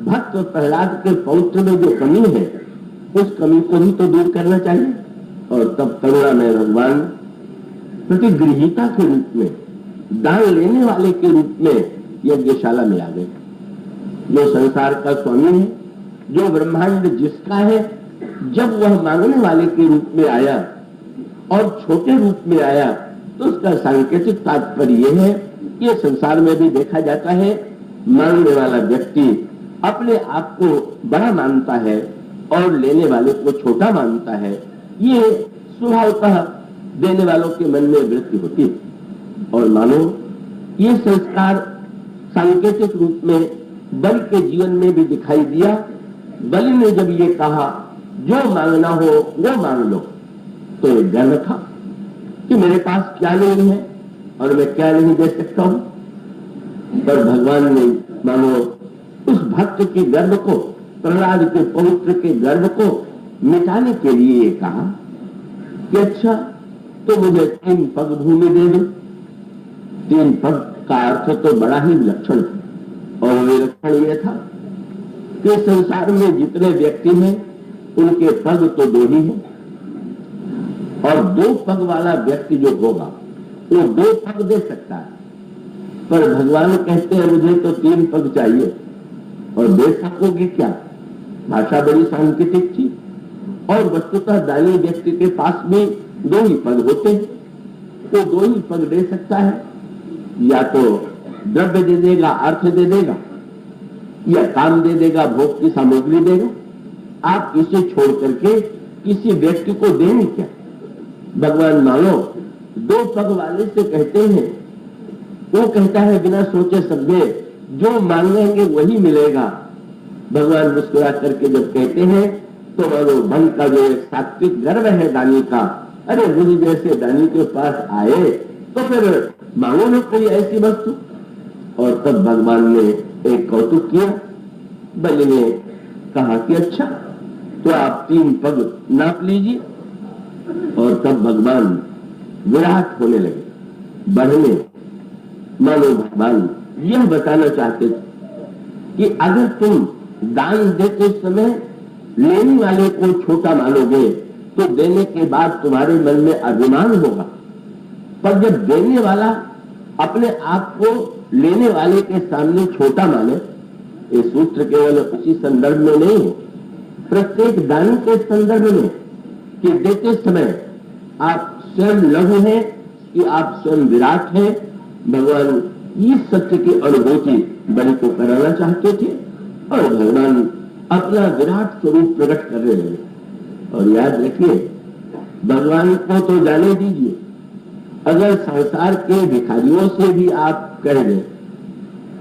भक्त प्रहलाद के पौत्र में जो कमी है, उस कमी को भी तो दूर करना चाहिए। और तब करुणा में भगवान प्रतिगृहीता के रूप में, दान लेने वाले के रूप में यज्ञशाला में आ गए। जो संसार का स्वामी है, जो ब्रह्मांड जिसका है, जब वह मांगने वाले के रूप में आया और छोटे रूप में आया, तो उसका सांकेतिक तात्पर्य यह है कि ये संसार में भी देखा जाता है, मांगने वाला व्यक्ति अपने आप को बड़ा मानता है और लेने वाले को छोटा मानता है। ये स्वभावतः देने वालों के मन में वृत्ति होती है। और मानो ये संस्कार सांकेतिक रूप में बलि के जीवन में भी दिखाई दिया। बलि ने जब ये कहा जो मांगना हो वो मांग लो, तो एक गर्व था कि मेरे पास क्या नहीं है और मैं क्या नहीं दे सकता हूं। पर भगवान ने मानो उस भक्त के गर्व को, प्रहलाद के पवित्र के गर्व को मिटाने के लिए ये कहा कि अच्छा तो मुझे 3 पग भूमि दे दो। 3 पग का अर्थ तो बड़ा ही विलक्षण है, और विलक्षण यह था कि संसार में जितने व्यक्ति हैं उनके पग तो 2 ही हैं, और 2 पग वाला व्यक्ति जो होगा वो 2 पग दे सकता है। पर भगवान कहते हैं मुझे तो 3 पग चाहिए, और दे सकोगे क्या? भाषा बड़ी सांकेतिक थी, और वस्तुतः दानी व्यक्ति के पास में 2 ही पग होते हैं, तो 2 ही पग दे सकता है। या तो द्रव्य दे देगा, अर्थ दे देगा, या काम दे देगा, भोग की सामग्री देगा। आप इसे छोड़ करके किसी व्यक्ति को देंगे क्या? भगवान मानो 2 पग वाले से कहते हैं, वो कहता है बिना सोचे समझे जो मांगेंगे वही मिलेगा। भगवान मुस्कुरा करके जब कहते हैं तो मानो मन का जो एक सात्विक गर्व है दानी का, अरे मुझे जैसे दानी के पास आए तो फिर मांगो ना कोई ऐसी वस्तु। और तब भगवान ने एक कौतुक किया। बलि ने कहा कि अच्छा तो आप 3 पग नाप लीजिए। और तब भगवान विराट होने लगे, बढ़ने। मानो भगवान यह बताना चाहते थे कि अगर तुम दान देते समय लेने वाले को छोटा मानोगे तो देने के बाद तुम्हारे मन में अभिमान होगा। पर जब देने वाला अपने आप को लेने वाले के सामने छोटा माने, ये सूत्र केवल उसी संदर्भ में नहीं है, प्रत्येक दान के संदर्भ में, कि देते समय आप स्वयं लघु हैं कि आप स्वयं विराट हैं। भगवान इस सत्य की अनुभूति बलि को कराना चाहते थे, और भगवान अपना विराट स्वरूप प्रकट कर रहे हैं। और याद रखिए, भगवान को तो जाने दीजिए, अगर संसार के भिखारियों से भी आप कह दें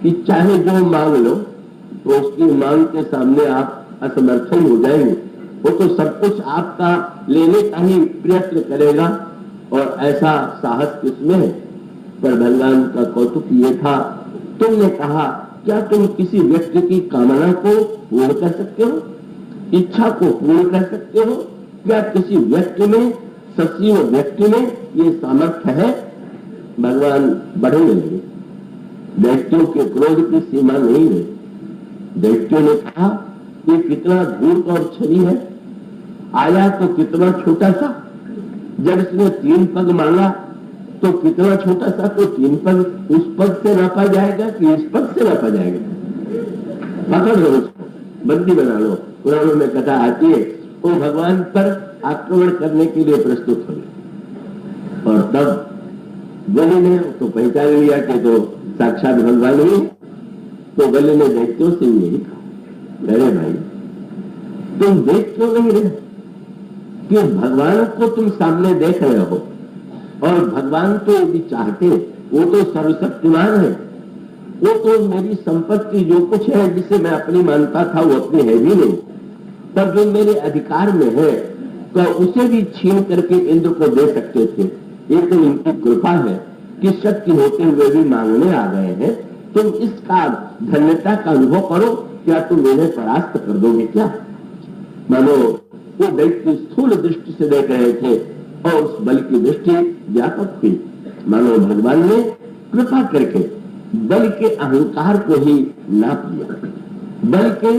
कि चाहे जो मांग लो, तो उसकी मांग के सामने आप असमर्थन हो जाएंगे। वो तो सब कुछ आपका लेने का ही प्रयत्न करेगा, और ऐसा साहस किसमें है? पर भगवान का कौतुक ये था, तुमने कहा क्या तुम किसी व्यक्ति की कामना को पूर्ण कर सकते हो, इच्छा को पूर्ण कर सकते हो? क्या किसी व्यक्ति में, सजीव व्यक्ति में ये सामर्थ्य है? भगवान बढ़ने लगे। दैत्यों के क्रोध की सीमा नहीं रही। दैत्यों ने कहा, ये कितना धूर्त और छली है, आया तो कितना छोटा सा, जब इसने 3 पग मांगा तो कितना छोटा सा, तो 3 पग उस पग से नापा जाएगा कि इस पग से नापा जाएगा? पकड़ लो उसको, बंदी बना लो। पुराणों में कथा आती है, वो भगवान पर आक्रमण करने के लिए प्रस्तुत हो गए। और तब बलि ने तो पहचान लिया कि तो साक्षात भगवान ही। तो बलि ने दैत्यों से यही कहा, अरे भाई तुम देख क्यों नहीं रहे कि भगवान को तुम सामने देख रहे हो? और भगवान तो यदि चाहते, वो तो सर्वशक्तिमान है, वो तो मेरी संपत्ति जो कुछ है जिसे मैं अपनी मानता था वो अपनी है भी नहीं, पर जो मेरे अधिकार में है तो उसे भी छीन करके इंद्र को दे सकते थे। ये तो इनकी कृपा है कि शक्ति होते हुए भी मांगने आ गए हैं। तुम इसका धन्यता का अनुभव करो, क्या तुम इन्हें परास्त कर दोगे क्या? मानो वो दैत्य स्थूल दृष्टि से देख रहे थे और उस बल की दृष्टि व्यापक थी। मानो भगवान ने कृपा करके बल के अहंकार को ही नाप लिया, बल के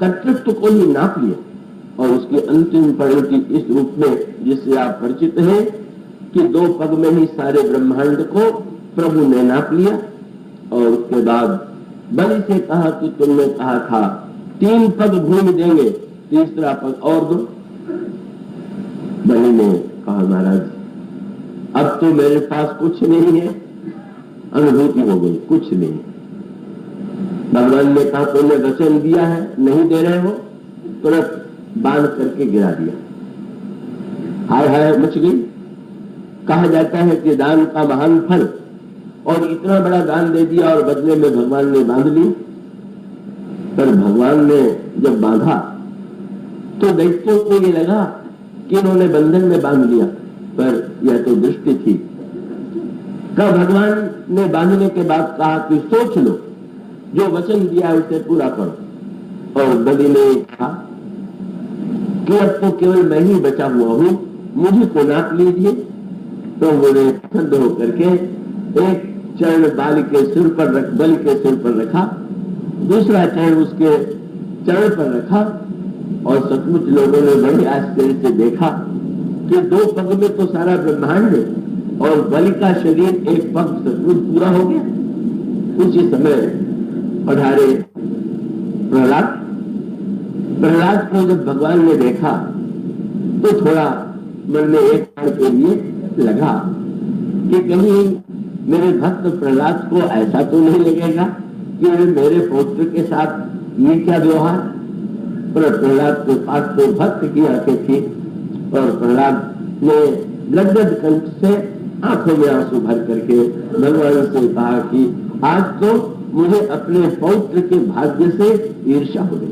कर्तृत्व को ही नाप लिया। और उसकी अंतिम परिणति इस रूप में जिससे आप परिचित हैं कि 2 पग में ही सारे ब्रह्मांड को प्रभु ने नाप लिया। और उसके बाद बलि से कहा कि तुमने कहा था 3 पग भूमि देंगे, तीसरा पग और दो। बलि ने कहा, महाराज अब तो मेरे पास कुछ नहीं है, अनुभूति हो गई, कुछ नहीं। भगवान ने कहा, तुमने वचन दिया है, नहीं दे रहे हो, तुरंत बांध करके गिरा दिया। हाय हाय मच गई। कहा जाता है कि दान का महान फल, और इतना बड़ा दान दे दिया और बदले में भगवान ने बांध ली। पर भगवान ने जब बांधा तो दैत्यों को ये लगा कि इन्होंने बंधन में बांध लिया, पर यह तो दृष्टि थी। कब भगवान ने बांधने के बाद कहा कि सोच लो, जो वचन दिया उसे पूरा करो। और बलि ने कहा कि अब तो केवल मैं ही बचा हुआ हूं, मुझे को नाप लीजिए। तो उन्होंने प्रसन्न होकर के एक चरण बलि के सिर पर रखा, दूसरा चरण उसके चरण पर रखा। और सचमुच लोगों ने बड़े आश्चर्य से देखा कि 2 पग में तो सारा ब्रह्मांड है और बलि का शरीर एक पग सचमुच पूरा हो गया। उसी समय पधारे प्रहलाद। प्रहलाद को जब भगवान ने देखा तो थोड़ा मन में एक क्षण के लिए लगा कि कहीं मेरे भक्त प्रहलाद को ऐसा तो नहीं लगेगा कि मेरे पौत्र के साथ ये क्या व्यवहार। पर प्रहलाद के पास तो भक्त की आंखें थी और प्रहलाद ने गदगद कंठ से आंखों में आंसू भर करके भगवान से कहा कि आज तो मुझे अपने पौत्र के भाग्य से ईर्ष्या हो गई।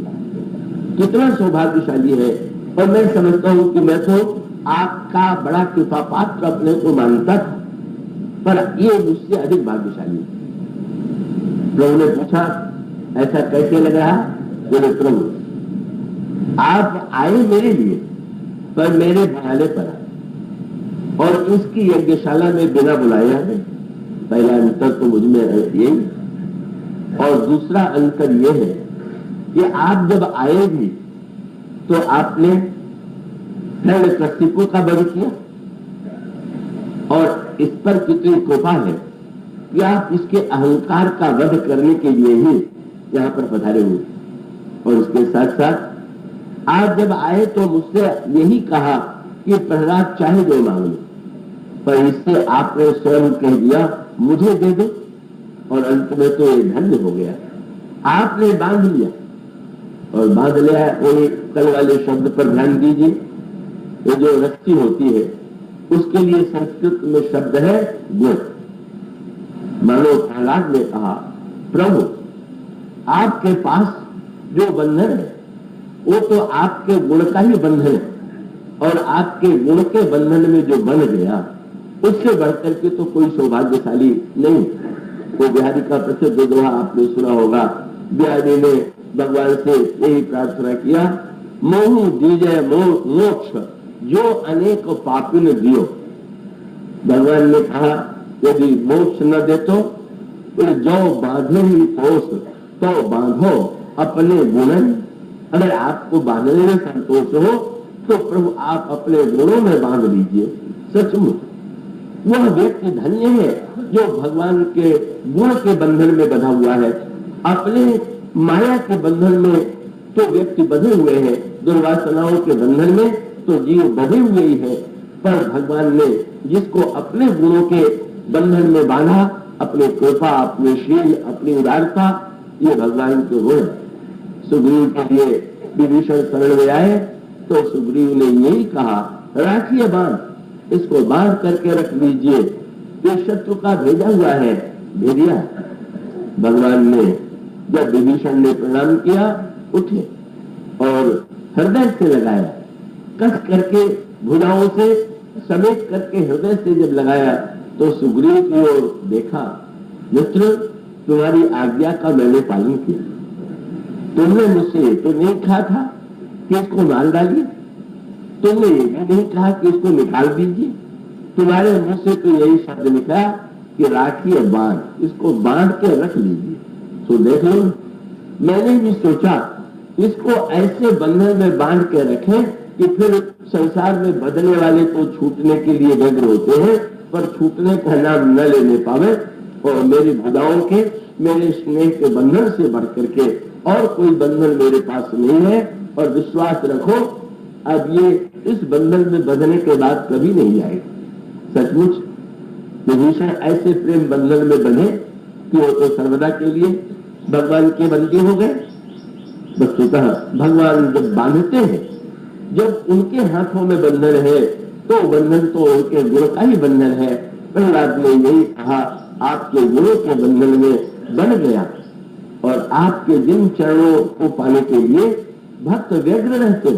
कितना सौभाग्यशाली है। और मैं समझता हूं कि मैं तो आपका बड़ा कृपा पात्र अपने को मानता था, पर ये मुझसे अधिक भाग्यशाली है। प्रभु ने पूछा, ऐसा कैसे लग रहा? बोले, प्रभु आप आए मेरे लिए, पर मेरे बुलाने पर आए और इसकी यज्ञशाला में बिना बुलाए आ गए। पहला अंतर तो मुझ में यही। और दूसरा अंतर यह है कि आप जब आए भी तो आपने हिरण्यकशिपु का वध किया, और इस पर कितनी कृपा है कि आप इसके अहंकार का वध करने के लिए ही यहाँ पर पधारे हुए। और इसके साथ साथ आप जब आए तो मुझसे यही कहा कि प्रहलाद चाहे जो मांग लो, पर इससे आपने स्वयं कह दिया मुझे दे दो, और अंत में तो ये धन्य हो गया। आपने बांध लिया, और बांध लिया वो कल वाले शब्द पर ध्यान दीजिए। ये जो रस्सी होती है उसके लिए संस्कृत में शब्द है गुण। मानो प्रहलाद ने कहा, प्रभु आपके पास जो बंधन है वो तो आपके गुण का ही बंधन है, और आपके गुण के बंधन में जो बन गया उससे बढ़कर के तो कोई सौभाग्यशाली नहीं। वो बिहारी का प्रसिद्ध दोहा आपने सुना होगा। बिहारी ने भगवान से यही प्रार्थना किया, मोहु दीजय मोक्ष जो अनेक पापिन दियो। भगवान ने कहा यदि मोक्ष न दे तो जो बांधे ही पोष तो बांधो अपने गुणन। अगर आपको बांधने में संतोष हो तो प्रभु आप अपने गुणों में बांध लीजिए। सचमुच वह व्यक्ति धन्य है जो भगवान के गुण के बंधन में बंधा हुआ है। अपने माया के बंधन में तो व्यक्ति बंधे हुए हैं, दुर्वासनाओं के बंधन में तो जीव बंधे हुए ही है, पर भगवान ने जिसको अपने गुणों के बंधन में बांधा, अपनी कृपा, अपने शील, अपनी उदारता, ये भगवान के गुण। सुग्रीव के लिए विभीषण शरण में आए तो सुग्रीव ने यही कहा, राखिए बांध, इसको बांध करके रख लीजिए, ये शत्रु का भेजा हुआ है, भेजिया। भगवान ने जब विभीषण ने प्रणाम किया, उठे और हृदय से लगाया, कस करके भुजाओं से समेट करके हृदय से जब लगाया तो सुग्रीव की ओर देखा, मित्र तुम्हारी आज्ञा का मैंने पालन किया, तुमने मुझसे तो नहीं कहा था कि इसको मार डालिए, तुमने ये भी नहीं कहा कि इसको निकाल दीजिए, तुम्हारे मुंह से तो यही शब्द निकला कि राखिए बांध, इसको बांध के रख लीजिए। तो देख लो, मैंने भी सोचा इसको ऐसे बंधन में बांध के रखें कि फिर संसार में बदलने वाले तो छूटने के लिए व्यग्र होते हैं, पर छूटने का नाम न लेने पावे, और मेरी भुजाओं के, मेरे स्नेह के बंधन से बढ़ करके और कोई बंधन मेरे पास नहीं है। और विश्वास रखो, अब ये इस बंधन में बंधने के बाद कभी नहीं आएगा। सचमुच विभीषण ऐसे प्रेम बंधन में बंधे कि वो तो सर्वदा के लिए भगवान के बंदी हो गए। वस्तुतः भगवान जब बांधते हैं, जब उनके हाथों में बंधन है तो बंधन तो उनके गुण का ही बंधन है। प्रहलाद ने यही कहा, आपके गुणों के बंधन में बन गया, और आपके जिन चरणों को पाने के लिए भक्त व्यग्र रहते,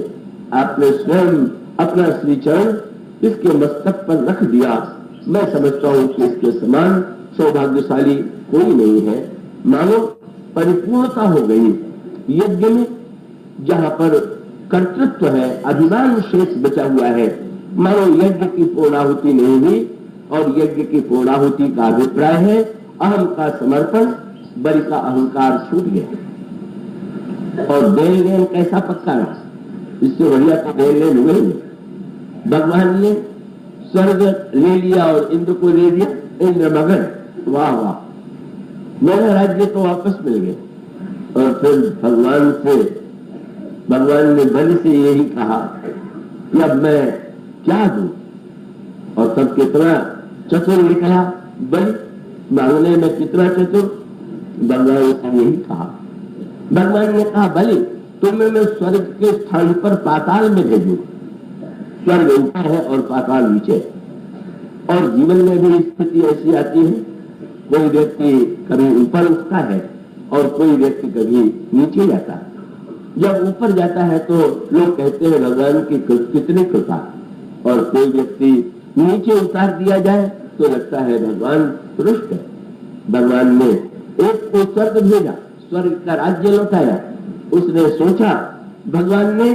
आपने स्वयं अपना श्री चरण इसके मस्तक पर रख दिया। मैं समझता हूं कि इसके समान सौभाग्यशाली कोई नहीं है। मानो परिपूर्णता हो गई यज्ञ में, जहां पर कर्तृत्व है, अभिमान शेष बचा हुआ है। मानो यज्ञ की पूर्णाहुति नहीं हुई, और यज्ञ की पूर्णाहुति का अभिप्राय है अहम का समर्पण, बलि का अहंकार छूट गया, और देन लेन कैसा पक्का रहा। इससे बढ़िया तो देन लेन हुए ही। भगवान ने स्वर्ग ले लिया और इंद्र को ले दिया, इंद्र मगन, वाह वाह, मेरा राज्य तो वापस मिल गया। और फिर भगवान ने बलि से यही कहा कि अब मैं क्या दूं, और तब कितना चतुर निकला बलि, मांगने में कितना चतुर। भगवान से यही कहा, भगवान ने कहा, बलि तुम्हें मैं स्वर्ग के स्थान पर पाताल में भेजूं। स्वर्ग ऊपर है और पाताल नीचे, और जीवन में भी स्थिति ऐसी आती है, कोई व्यक्ति कभी ऊपर उठता है और कोई व्यक्ति कभी नीचे जाता है। जब ऊपर जाता है तो लोग कहते हैं भगवान की कितनी कृपा, और कोई व्यक्ति नीचे उतार दिया जाए तो लगता है भगवान रुष्ट है। भगवान ने एक को स्वर्ग भेजा, स्वर्ग का राज्य लौटाया। उसने सोचा भगवान ने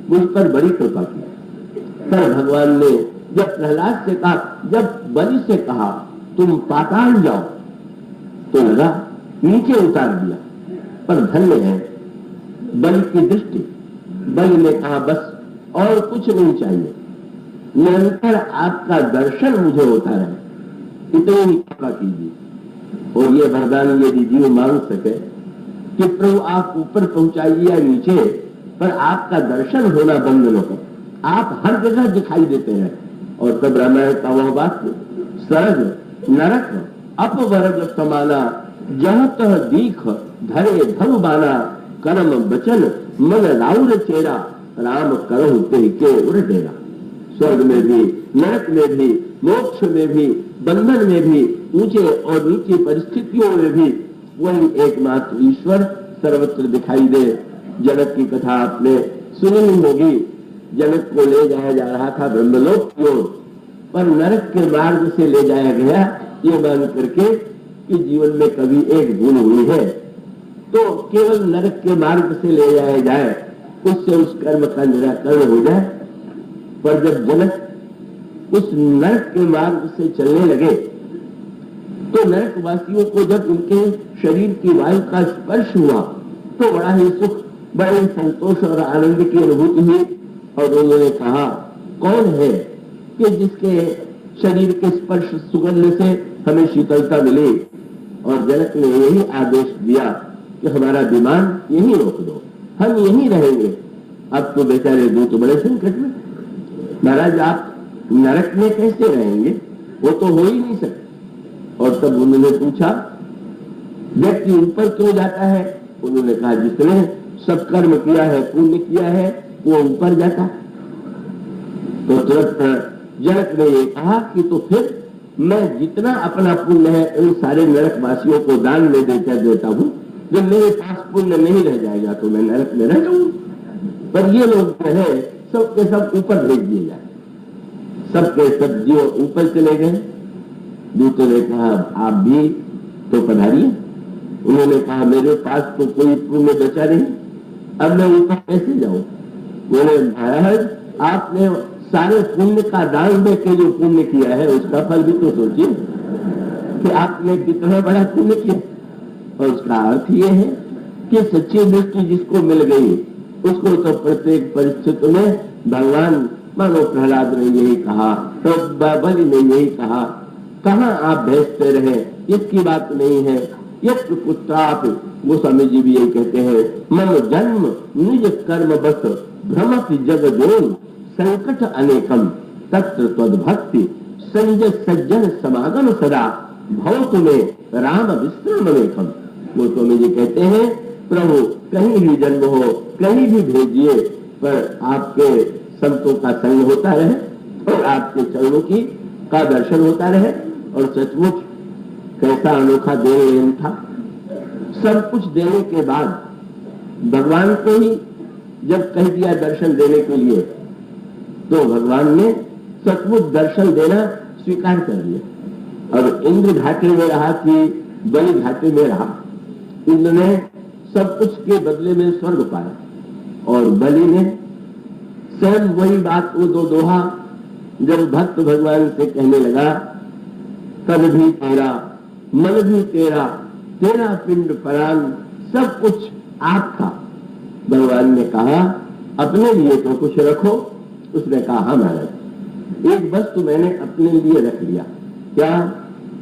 मुझ पर बड़ी कृपा की, पर भगवान ने जब प्रहलाद से कहा, जब बलि से कहा तुम पाताल जाओ, तो लगा नीचे उतार दिया। पर धन्य है बलि की दृष्टि। बलि ने कहा बस और कुछ नहीं चाहिए, निरंतर आपका दर्शन मुझे होता रहे, इतनी ही कृपा कीजिए। और ये वरदान यदि जीव मांग सके कि प्रभु आप ऊपर पहुंचाइए या नीचे, पर आपका दर्शन होना बंद न हो, आप हर जगह दिखाई देते हैं। और तब रामायण का वह बात, स्वर्ग नरक अपवर्ग समाना, जह तह दीख धरे धनु बाना, कर्म वचन मन राउर चेरा, राम करहु तेहि के उर डेरा। स्वर्ग में भी, नरक में भी, मोक्ष में भी, बंधन में भी, ऊंचे और नीचे परिस्थितियों में भी वही एकमात्र ईश्वर सर्वत्र दिखाई दे। जनक की कथा आपने सुनी होगी। जनक को ले जाया जा रहा था ब्रह्मलोक की ओर, पर नरक के मार्ग से ले जाया गया, ये मान करके कि जीवन में कभी एक भूल हुई है तो केवल नरक के मार्ग से ले जाया जाए, उससे उस कर्म का निराकरण हो जाए। पर जब जनक उस नरक के मार्ग से चलने लगे तो नरकवासियों को जब उनके शरीर की वायु का स्पर्श हुआ तो बड़ा ही सुख, बड़े संतोष और आनंद की अनुभूति हुई। और उन्होंने कहा, कौन है कि जिसके शरीर के स्पर्श सुगंध से हमें शीतलता मिली? और जनक ने यही आदेश दिया कि हमारा विमान यहीं रोक दो, हम यहीं रहेंगे। अब तो बेचारे दूत तो बड़े संकट में। महाराज, आप नरक में कैसे रहेंगे? वो तो हो ही नहीं सकता। और तब उन्होंने पूछा, व्यक्ति ऊपर क्यों जाता है? उन्होंने कहा, जिसने सब कर्म किया है, पुण्य किया है, वो ऊपर जाता है। तो तुरंत जनक ने ये कहा कि तो फिर मैं जितना अपना पुण्य है इन सारे नरकवासियों को दान में देता हूँ। जब मेरे पास पुण्य नहीं रह जाएगा तो मैं नरक में रह जाऊंगा। पर ये लोग जो है सबके सब ऊपर भेज दिए जाए, सबके सब जीव ऊपर चले गए। दूतों ने कहा, आप भी तो पधारिए। उन्होंने कहा, मेरे पास तो कोई पुण्य बचा नहीं, अब मैं ऊपर कैसे जाऊं? बोले, महाराज, आपने सारे पुण्य का दान दे के जो पुण्य किया है उसका फल भी तो सोचिए कि आपने कितना बड़ा पुण्य किया। और उसका अर्थ ये है कि सच्ची दृष्टि जिसको मिल गई उसको तो प्रत्येक परिस्थिति में भगवान, मानो प्रहलाद ने यही कहा, तो बलि ने यही कहा, कहाँ आप भेजते रहे, इसकी बात नहीं है। यत्र पुत्राप, गोस्वामी जी भी यही कहते हैं, मम जन्म निज कर्म बस भ्रमति जगदोन संकट अनेकम तत्र त्वद्भक्ति संजय सज्जन समागम सदा भव तुम्हें राम विश्राम अनेकम। गोस्वामी जी कहते हैं, प्रभु कहीं भी जन्म हो, कहीं भी भेजिए, पर आपके संतों का संग होता रहे और आपके चरणों की का दर्शन होता रहे। और सचमुच कैसा अनोखा देन था। सब कुछ देने के बाद भगवान को ही जब कह दिया दर्शन देने के लिए, तो भगवान ने सचमुच दर्शन देना स्वीकार कर लिया। और इंद्र घाटे में रहा कि बलि घाटे में रहा, इंद्र ने सब कुछ के बदले में स्वर्ग पाया और बलि ने स्वयं वही बात, वो दो दोहा जब भक्त भगवान से कहने लगा, तन भी तेरा, मन भी तेरा, तेरा पिंड प्राण सब कुछ आपका। भगवान ने कहा, अपने लिए तो कुछ रखो। उसने कहा, हाँ महाराज, एक वस्तु मैंने अपने लिए रख लिया। क्या?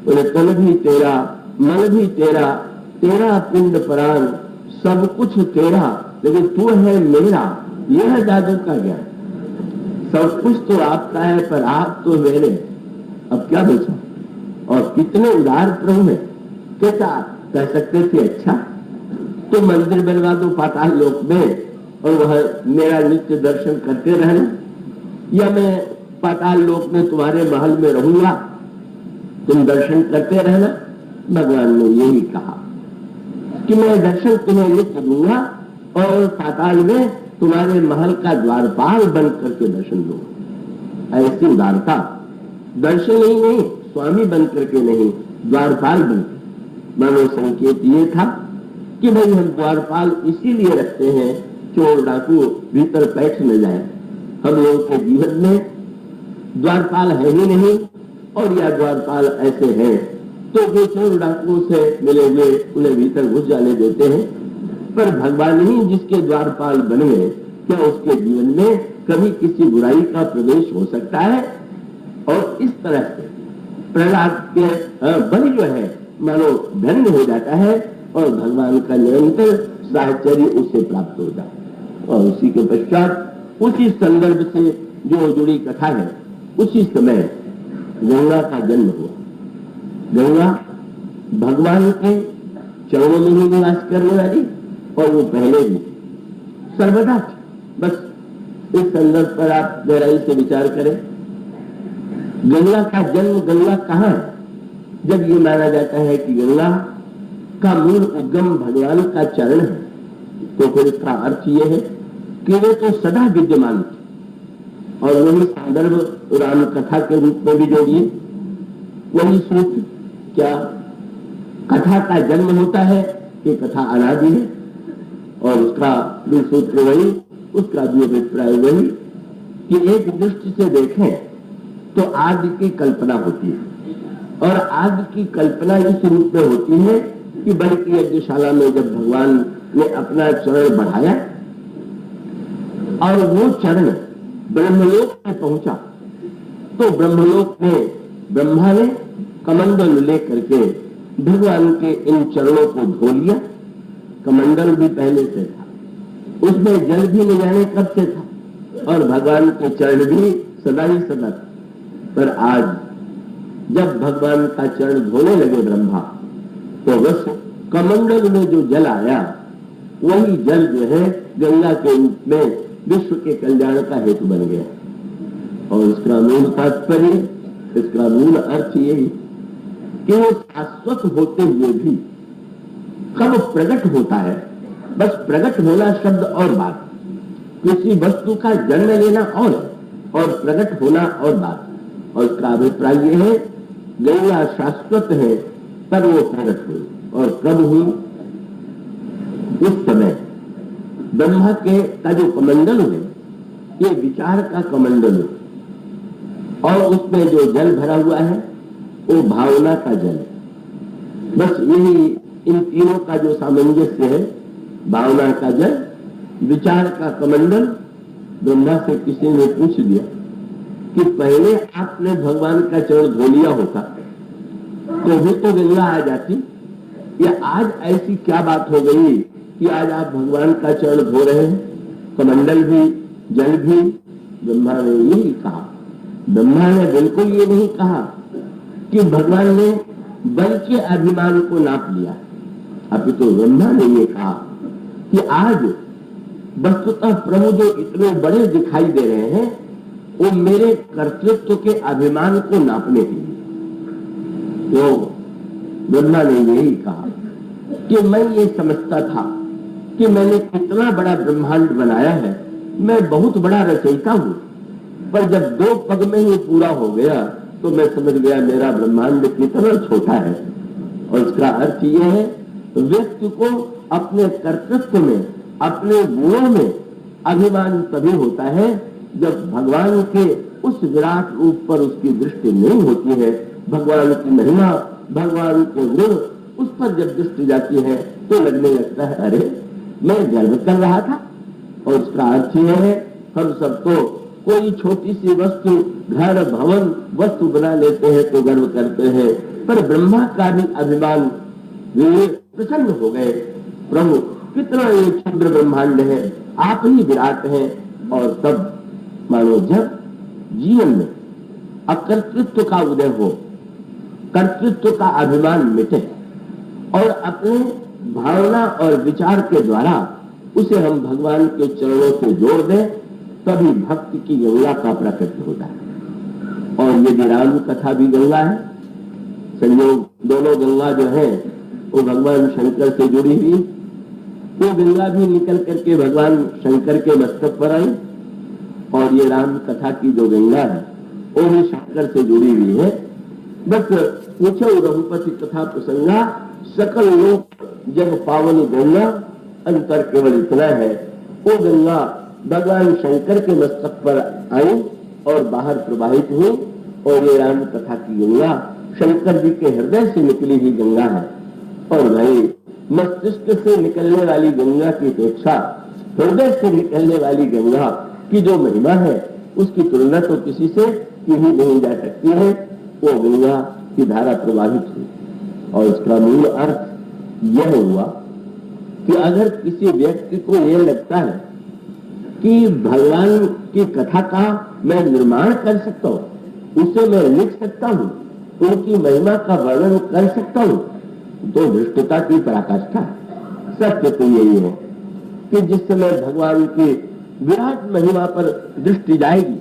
बोले, तन भी तेरा, मन भी तेरा, तेरा पिंड प्राण सब कुछ तेरा, लेकिन तू है मेरा। यह जादू का ज्ञान, सब कुछ तो आपका है पर आप तो मेरे, अब क्या बचा? और कितने उदार प्रभु है। कैसा कह सकते थे, अच्छा तो मंदिर बनवा दो पाताल लोक में और वह मेरा नित्य दर्शन करते रहना, या मैं पाताल लोक में तुम्हारे महल में रहूंगा, तुम दर्शन करते रहना। भगवान ने यही कहा कि मैं दर्शन तुम्हें नित्य दूंगा और पाताल में तुम्हारे महल का द्वारपाल बन करके दर्शन दूंगा। ऐसी उदारता, दर्शन ही नहीं, स्वामी बन करके नहीं, द्वारपाल बन। मानो संकेत ये था कि भाई हम द्वारपाल इसीलिए रखते हैं चोर डाकू भीतर बैठ न जाए। हम लोगों के जीवन में द्वारपाल है ही नहीं, और या द्वारपाल ऐसे हैं तो वो चोर डाकुओं से मिले हुए उन्हें भीतर घुस जाने देते हैं। पर भगवान ही जिसके द्वारपाल बन गए, क्या उसके जीवन में कभी किसी बुराई का प्रवेश हो सकता है? और इस तरह से प्रहलाद के बलि जो है मानो धन्य हो जाता है और भगवान का निरंतर साहचर्य उसे प्राप्त हो जाता है। और उसी के पश्चात उसी संदर्भ से जो जुड़ी कथा है, उसी समय गंगा का जन्म हुआ। गंगा भगवान के चरणों में ही निवास करने वाली, और वो पहले भी सर्वदा। बस इस संदर्भ पर आप गहराई से विचार करें। गंगा का जन्म, गंगा कहाँ है? जब ये माना जाता है कि गंगा का मूल उद्गम भगवान का चरण है, तो फिर इसका अर्थ ये है कि वे तो सदा विद्यमान थे। और वही संदर्भ राम कथा के रूप में भी जोड़िए, वही सूत्र क्या कथा का जन्म होता है कि कथा अनादि है और उसका भी सूत्र वही, उसका भी अभिप्राय वही कि एक दृष्टि से देखें तो आदि की कल्पना होती है और आदि की कल्पना इस रूप में होती है कि बड़े की यज्ञशाला में जब भगवान ने अपना चरण बढ़ाया और वो चरण ब्रह्मलोक में पहुंचा तो ब्रह्मलोक में ब्रह्मा ने कमंडल लेकर के भगवान के इन चरणों को धो लिया। कमंडल भी पहले से था, उसमें जल भी न जाने कब से था और भगवान के चरण भी सदा ही सदा। पर आज जब भगवान का चरण धोने लगे ब्रह्मा तो बस कमंडल में जो जल आया वही जल जो है गंगा के रूप में विश्व के कल्याण का हेतु बन गया। और इसका मूल तात्पर्य, इसका मूल अर्थ यही कि वो शाश्वत होते हुए भी कब प्रकट होता है, बस प्रकट होना शब्द और बात, किसी वस्तु का जन्म लेना और प्रकट होना और बात। और इसका अभिप्राय यह है गंगा शाश्वत है तब वो प्रकट हुई और कब हुई, उस समय ब्रह्मा के का जो कमंडल है ये विचार का कमंडल है और उसमें जो जल भरा हुआ है वो भावना का जल है। बस यही इन तीनों का जो सामंजस्य है, भावना का जल, विचार का कमंडल। ब्रह्मा से किसी ने पूछ दिया कि पहले आपने भगवान का चरण धो लिया होता तो भी तो गंगा आ जाती, या आज ऐसी क्या बात हो गई कि आज आप भगवान का चरण धो रहे हैं, कमंडल भी जल भी। ब्रह्मा ने यही कहा, ब्रह्मा ने बिल्कुल ये नहीं कहा कि भगवान ने बल के अभिमान को नाप लिया, अभी तो ब्रह्मा ने ये कहा कि आज वस्तुतः प्रभु जो इतने बड़े दिखाई दे रहे हैं वो मेरे कर्तृत्व के अभिमान को नापने के लिए। तो ब्रह्मा ने यही कहा कि मैं ये समझता था कि मैंने कितना बड़ा ब्रह्मांड बनाया है, मैं बहुत बड़ा रचयिता हूं, पर जब 2 पग में ही पूरा हो गया तो मैं समझ गया मेरा ब्रह्मांड कितना छोटा है। और इसका अर्थ यह है व्यक्ति को अपने कर्तृत्व में, अपने गुणों में अभिमान तभी होता है जब भगवान के उस विराट रूप पर उसकी दृष्टि नहीं होती है, भगवान की महिमा, भगवान के गुण उस पर जब दृष्टि जाती है तो लगने लगता है अरे मैं गर्व कर रहा था। और इसका अर्थ यह है हम सब तो कोई छोटी सी वस्तु, घर भवन वस्तु बना लेते हैं तो गर्व करते हैं, पर ब्रह्मा का भी अभिमान वे प्रसन्न हो गए, प्रभु कितना ये क्षुद्र ब्रह्मांड है, आप ही विराट हैं। और तब मानो जब जीवन में अकर्तृत्व का उदय हो, कर्तृत्व का अभिमान मिटे और अपने भावना और विचार के द्वारा उसे हम भगवान के चरणों से जोड़ दें, तभी भक्ति की गंगा का प्रकट होता है। और यदि राम कथा भी गंगा है, संयोग दोनों गंगा जो है वो भगवान शंकर से जुड़ी हुई, वो गंगा भी निकल करके भगवान शंकर के मस्तक पर आई और ये राम कथा की जो गंगा है वो भी शंकर से जुड़ी हुई है। बस पूछो रघुपति कथा प्रसंगा, सकल लोक जब पावन गंगा, अंतर केवल इतना है वो गंगा भगवान शंकर के मस्तक पर आई और बाहर प्रवाहित हुई। और ये राम कथा की गंगा शंकर जी के हृदय से निकली हुई गंगा है। और भाई मस्तिष्क से निकलने वाली गंगा की अपेक्षा हृदय से निकलने वाली गंगा की जो महिमा है उसकी तुलना तो किसी से की ही नहीं जा सकती है। वो गंगा की धारा प्रवाहित हुई और इसका मूल अर्थ यह हुआ कि अगर किसी व्यक्ति को यह लगता है कि भगवान की कथा का मैं निर्माण कर सकता हूं, उसे मैं लिख सकता हूं, उनकी महिमा का वर्णन कर सकता हूं, तो धृष्टता की पराकाष्ठा है। सत्य तो यही है कि जिस समय भगवान की विराट महिमा पर दृष्टि जाएगी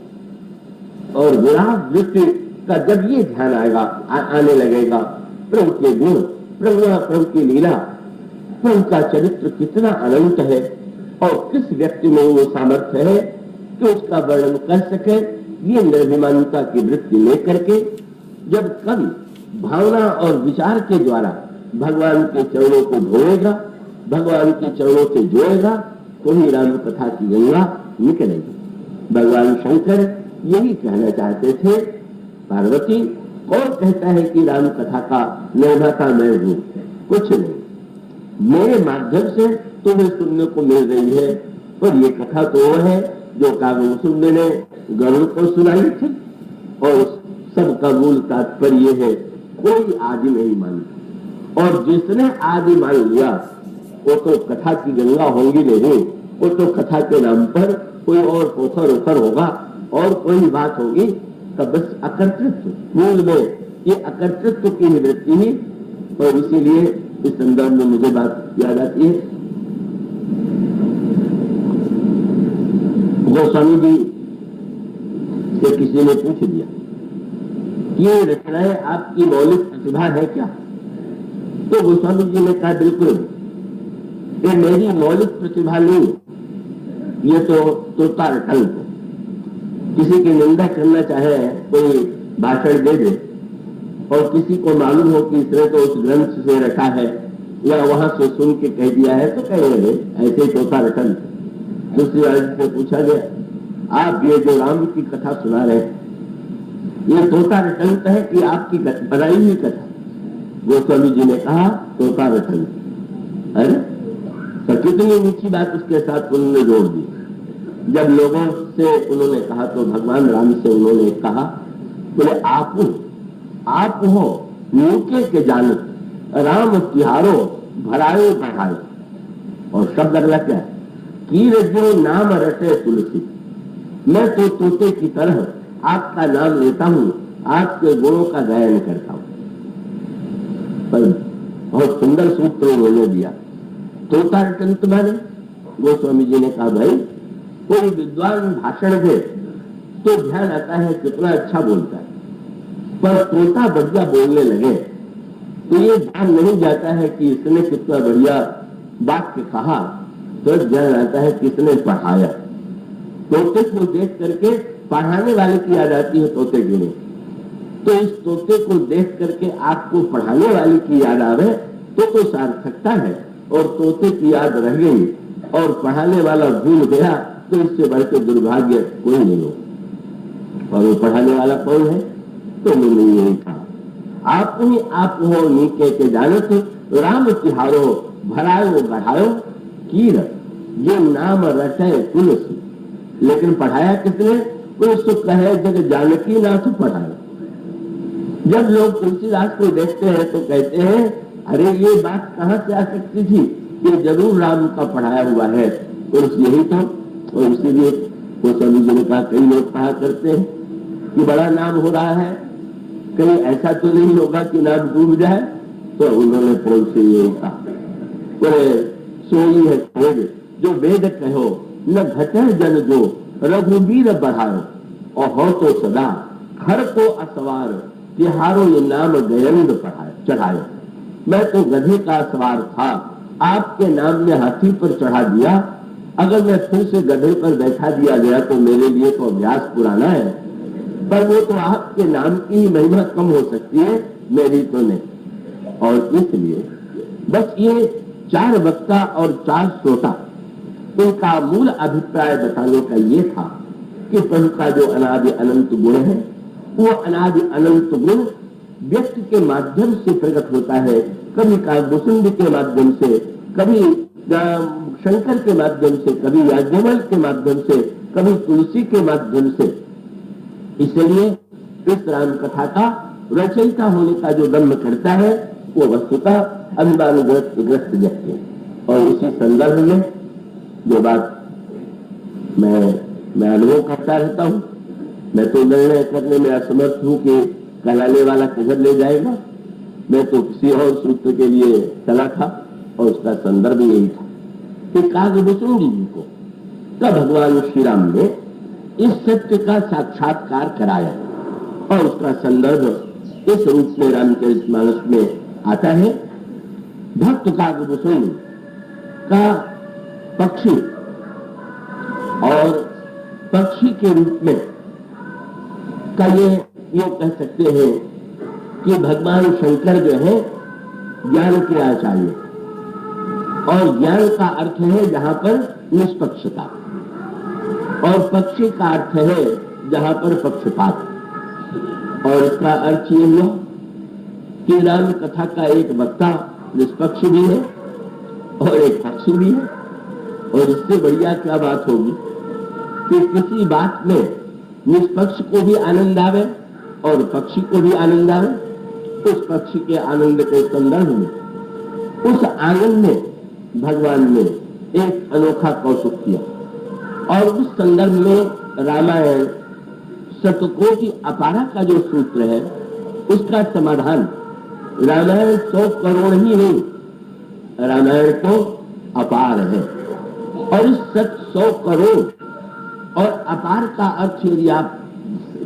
और विराट दृष्टि का जब ये ध्यान आएगा, आने लगेगा प्रभु के गुण, प्रभु की लीला, प्रभु का चरित्र कितना अनंत है और किस व्यक्ति में वो सामर्थ्य है कि उसका वर्णन कर सके, ये निर्भिमानता की वृत्ति लेकर के जब कवि भावना और विचार के द्वारा भगवान के चरणों को धोएगा, भगवान के चरणों से जोड़ेगा, तो ही राम कथा की गंगा निकलेगी। भगवान शंकर यही कहना चाहते थे। पार्वती, कौन कहता है कि राम कथा का निर्माता मैं हूं? कुछ नहीं, मेरे माध्यम से तुम्हें सुनने को मिल रही है। और ये कथा तो वो है जो काव्यवसुंद ने गरुड़ को सुनाई थी, और सबका मूल तात्पर्य है कोई आदि नहीं मानता, और जिसने आदि मान लिया वो तो कथा की गंगा होंगी नहीं, वो तो कथा के नाम पर कोई और पोखर उखर होगा और कोई बात होगी। तब बस अकर्तृत्व, मूल में ये अकर्तृत्व की निवृत्ति ही। और इसीलिए इस संदर्भ में मुझे बात याद आती है, गोस्वामी जी से किसी ने पूछ दिया कि ये रचनाएं आपकी मौलिक प्रतिभा है क्या? तो गोस्वामी जी ने कहा बिल्कुल, ये मेरी मौलिक प्रतिभा नहीं, ये तो तोता रटंक। किसी की निंदा करना चाहे, कोई भाषण दे दे और किसी को मालूम हो कि इसने तो उस ग्रंथ से रखा है या वहां से सुन के कह दिया है, तो कहेंगे ऐसे तोता रटंक। दूसरी बात से पूछा गया, आप ये जो राम की कथा सुना रहे हैं, ये तोता रटंक है कि आपकी बनाई हुई कथा? गोस्वामी जी ने कहा तोता रटंक। अरे तो कितनी ऊंची बात उसके साथ उन्होंने जोड़ दी। जब लोगों से उन्होंने कहा तो भगवान राम से उन्होंने कहा, बोले आप हो नीचे के जानत, राम तिहारो भरायो बढ़ायो। और शब्द अगला क्या है? कीर जो नाम रटे तुलसी, मैं तो तोते की तरह आपका नाम लेता हूं, आपके गुणों का गायन करता हूं। पर बहुत सुंदर सूत्र उन्होंने दिया। तोता रटंत माने, गोस्वामी जी ने कहा भाई कोई विद्वान भाषण दे तो ध्यान आता है कितना अच्छा बोलता है, पर तोता बढ़िया बोलने लगे तो ये ध्यान नहीं जाता है कि इसने कितना बढ़िया वाक्य कहा, तो ध्यान आता है कि इसने पढ़ाया। तोते को देख करके पढ़ाने वाले की याद आती है, तोते की नहीं। तो इस तोते को देख करके आपको पढ़ाने वाले की याद आवे तो सार्थकता है, और तोते की याद रह गई और पढ़ाने वाला भूल गया तो इससे बढ़कर दुर्भाग्य कोई नहीं हो। और वो पढ़ाने वाला कौन है? तो मैंने यही कहा, आप ही आप हो नीके के जानत, राम तिहारो भरायो बढ़ायो, कीर जो नाम रटे तुलसी। लेकिन पढ़ाया किसने? तो कहे जग जानकी नाथ पढ़ाए। जब लोग तुलसीदास को देखते हैं तो कहते हैं अरे ये बात कहां से आ सकती थी, ये जरूर राम का पढ़ाया हुआ है। और यही तो, और इसीलिए गोस्वामी जी ने कहा, कई लोग कहा करते हैं कि बड़ा नाम हो रहा है, कहीं ऐसा तो नहीं होगा कि नाम डूब जाए। तो उन्होंने पोल से यही कहा, सोई है खेद जो वेद कहो, न घटे जन जो रघुवीर बढ़ायो, और हो तो सदा हर को असवार, तिहारो ये नाम गयंद चढ़ायो। मैं तो गधे का सवार था, आपके नाम ने हाथी पर चढ़ा दिया। अगर मैं फिर से गधे पर बैठा दिया गया तो मेरे लिए तो अभ्यास पुराना है, पर वो तो आपके नाम की ही महिमा कम हो सकती है, मेरी तो नहीं। और इसलिए बस ये 4 वक्ता और 4 श्रोता, उनका मूल अभिप्राय बताने का ये था कि प्रभु का जो अनादि अनंत गुण है, वो अनादि अनंत गुण व्यक्ति के माध्यम से प्रकट होता है। कभी काव्यवसुंद के माध्यम से, कभी शंकर के माध्यम से, कभी याज्ञवल्क्य के माध्यम से, कभी तुलसी के माध्यम से। इसलिए इस राम कथा का रचयिता होने का जो दम्भ करता है वो वस्तुतः अभिमानग्रस्त व्यक्ति है। और इसी संदर्भ में जो बात मैं अनुभव करता रहता हूँ, मैं तो निर्णय करने में असमर्थ हूँ कि कहलाने वाला किधर ले जाएगा। मैं तो किसी और सूत्र के लिए चला था और उसका संदर्भ यही था कि काव्यवसुंद जी को तब भगवान श्री राम ने इस सत्य का साक्षात्कार कराया, और उसका संदर्भ इस रूप में रामचरितमानस में आता है। भक्त काव्यवसुंद का पक्षी, और पक्षी के रूप में का ये कह सकते हैं कि भगवान शंकर जो है ज्ञान के आचार्य, और ज्ञान का अर्थ है जहां पर निष्पक्षता, और पक्षी का अर्थ है जहां पर पक्षपात। और इसका अर्थ ये हुआ कि राम कथा का एक वक्ता निष्पक्ष भी है और एक पक्षी भी है। और इससे बढ़िया क्या बात होगी कि किसी बात में निष्पक्ष को भी आनंद आवे और पक्षी को भी आनंद आवे। उस पक्षी के आनंद के संदर्भ में, उस आनंद में भगवान ने एक अनोखा कौतुक किया। और उस संदर्भ में रामायण शतकोटि अपारा का जो सूत्र है, उसका समाधान रामायण 100 करोड़ ही नहीं, रामायण तो अपार है। और इस 100 करोड़ और अपार का अर्थ यदि आप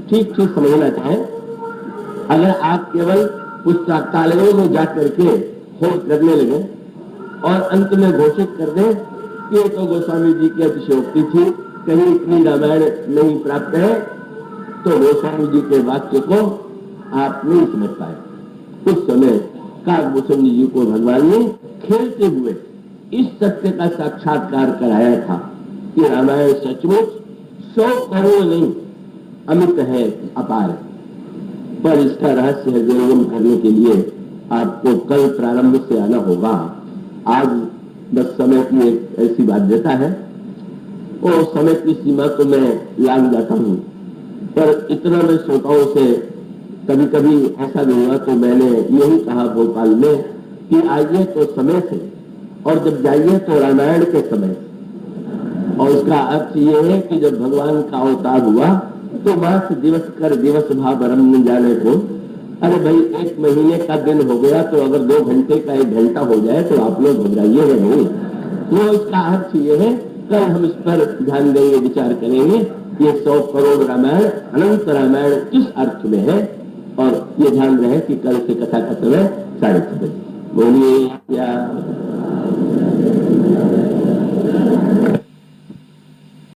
ठीक ठीक समझना चाहें, अगर आप केवल पुस्तकालयों में जाकर के खोज करने लगे और अंत में घोषित कर दें कि ये तो गोस्वामी जी की अतिशयोक्ति थी, कहीं इतनी रामायण नहीं प्राप्त है, तो गोस्वामी जी के वाक्य को आप नहीं समझ पाए। उस समय काकभूषण जी को भगवान ने खेलते हुए इस सत्य का साक्षात्कार कराया था कि रामायण सचमुच 100 करोड़ नहीं, अमित है, अपार। पर इसका रहस्य हृदयंगम करने के लिए आपको कल प्रारंभ से आना होगा। आज बस समय की एक ऐसी बाध्यता है, और समय की सीमा तो मैं लांग जाता हूं, पर इतना मैं श्रोताओं से कभी कभी ऐसा नहीं हुआ तो मैंने यही कहा भोपाल में कि आइए तो समय से, और जब जाइए तो रामायण के समय। और उसका अर्थ ये है कि जब भगवान का अवतार हुआ तो मास दिवस कर दिवस भाव रम जाने को। अरे भाई, 1 महीने का दिन हो गया तो अगर 2 घंटे का 1 घंटा हो जाए तो आप लोग घबराइएगा नहीं। तो इसका अर्थ ये है, कल हम इस पर ध्यान देंगे, विचार करेंगे ये 100 करोड़ रामायण, अनंत रामायण किस अर्थ में है। और ये ध्यान रहे कि कल से कथा का समय 6:30 बजे। बोलिए क्या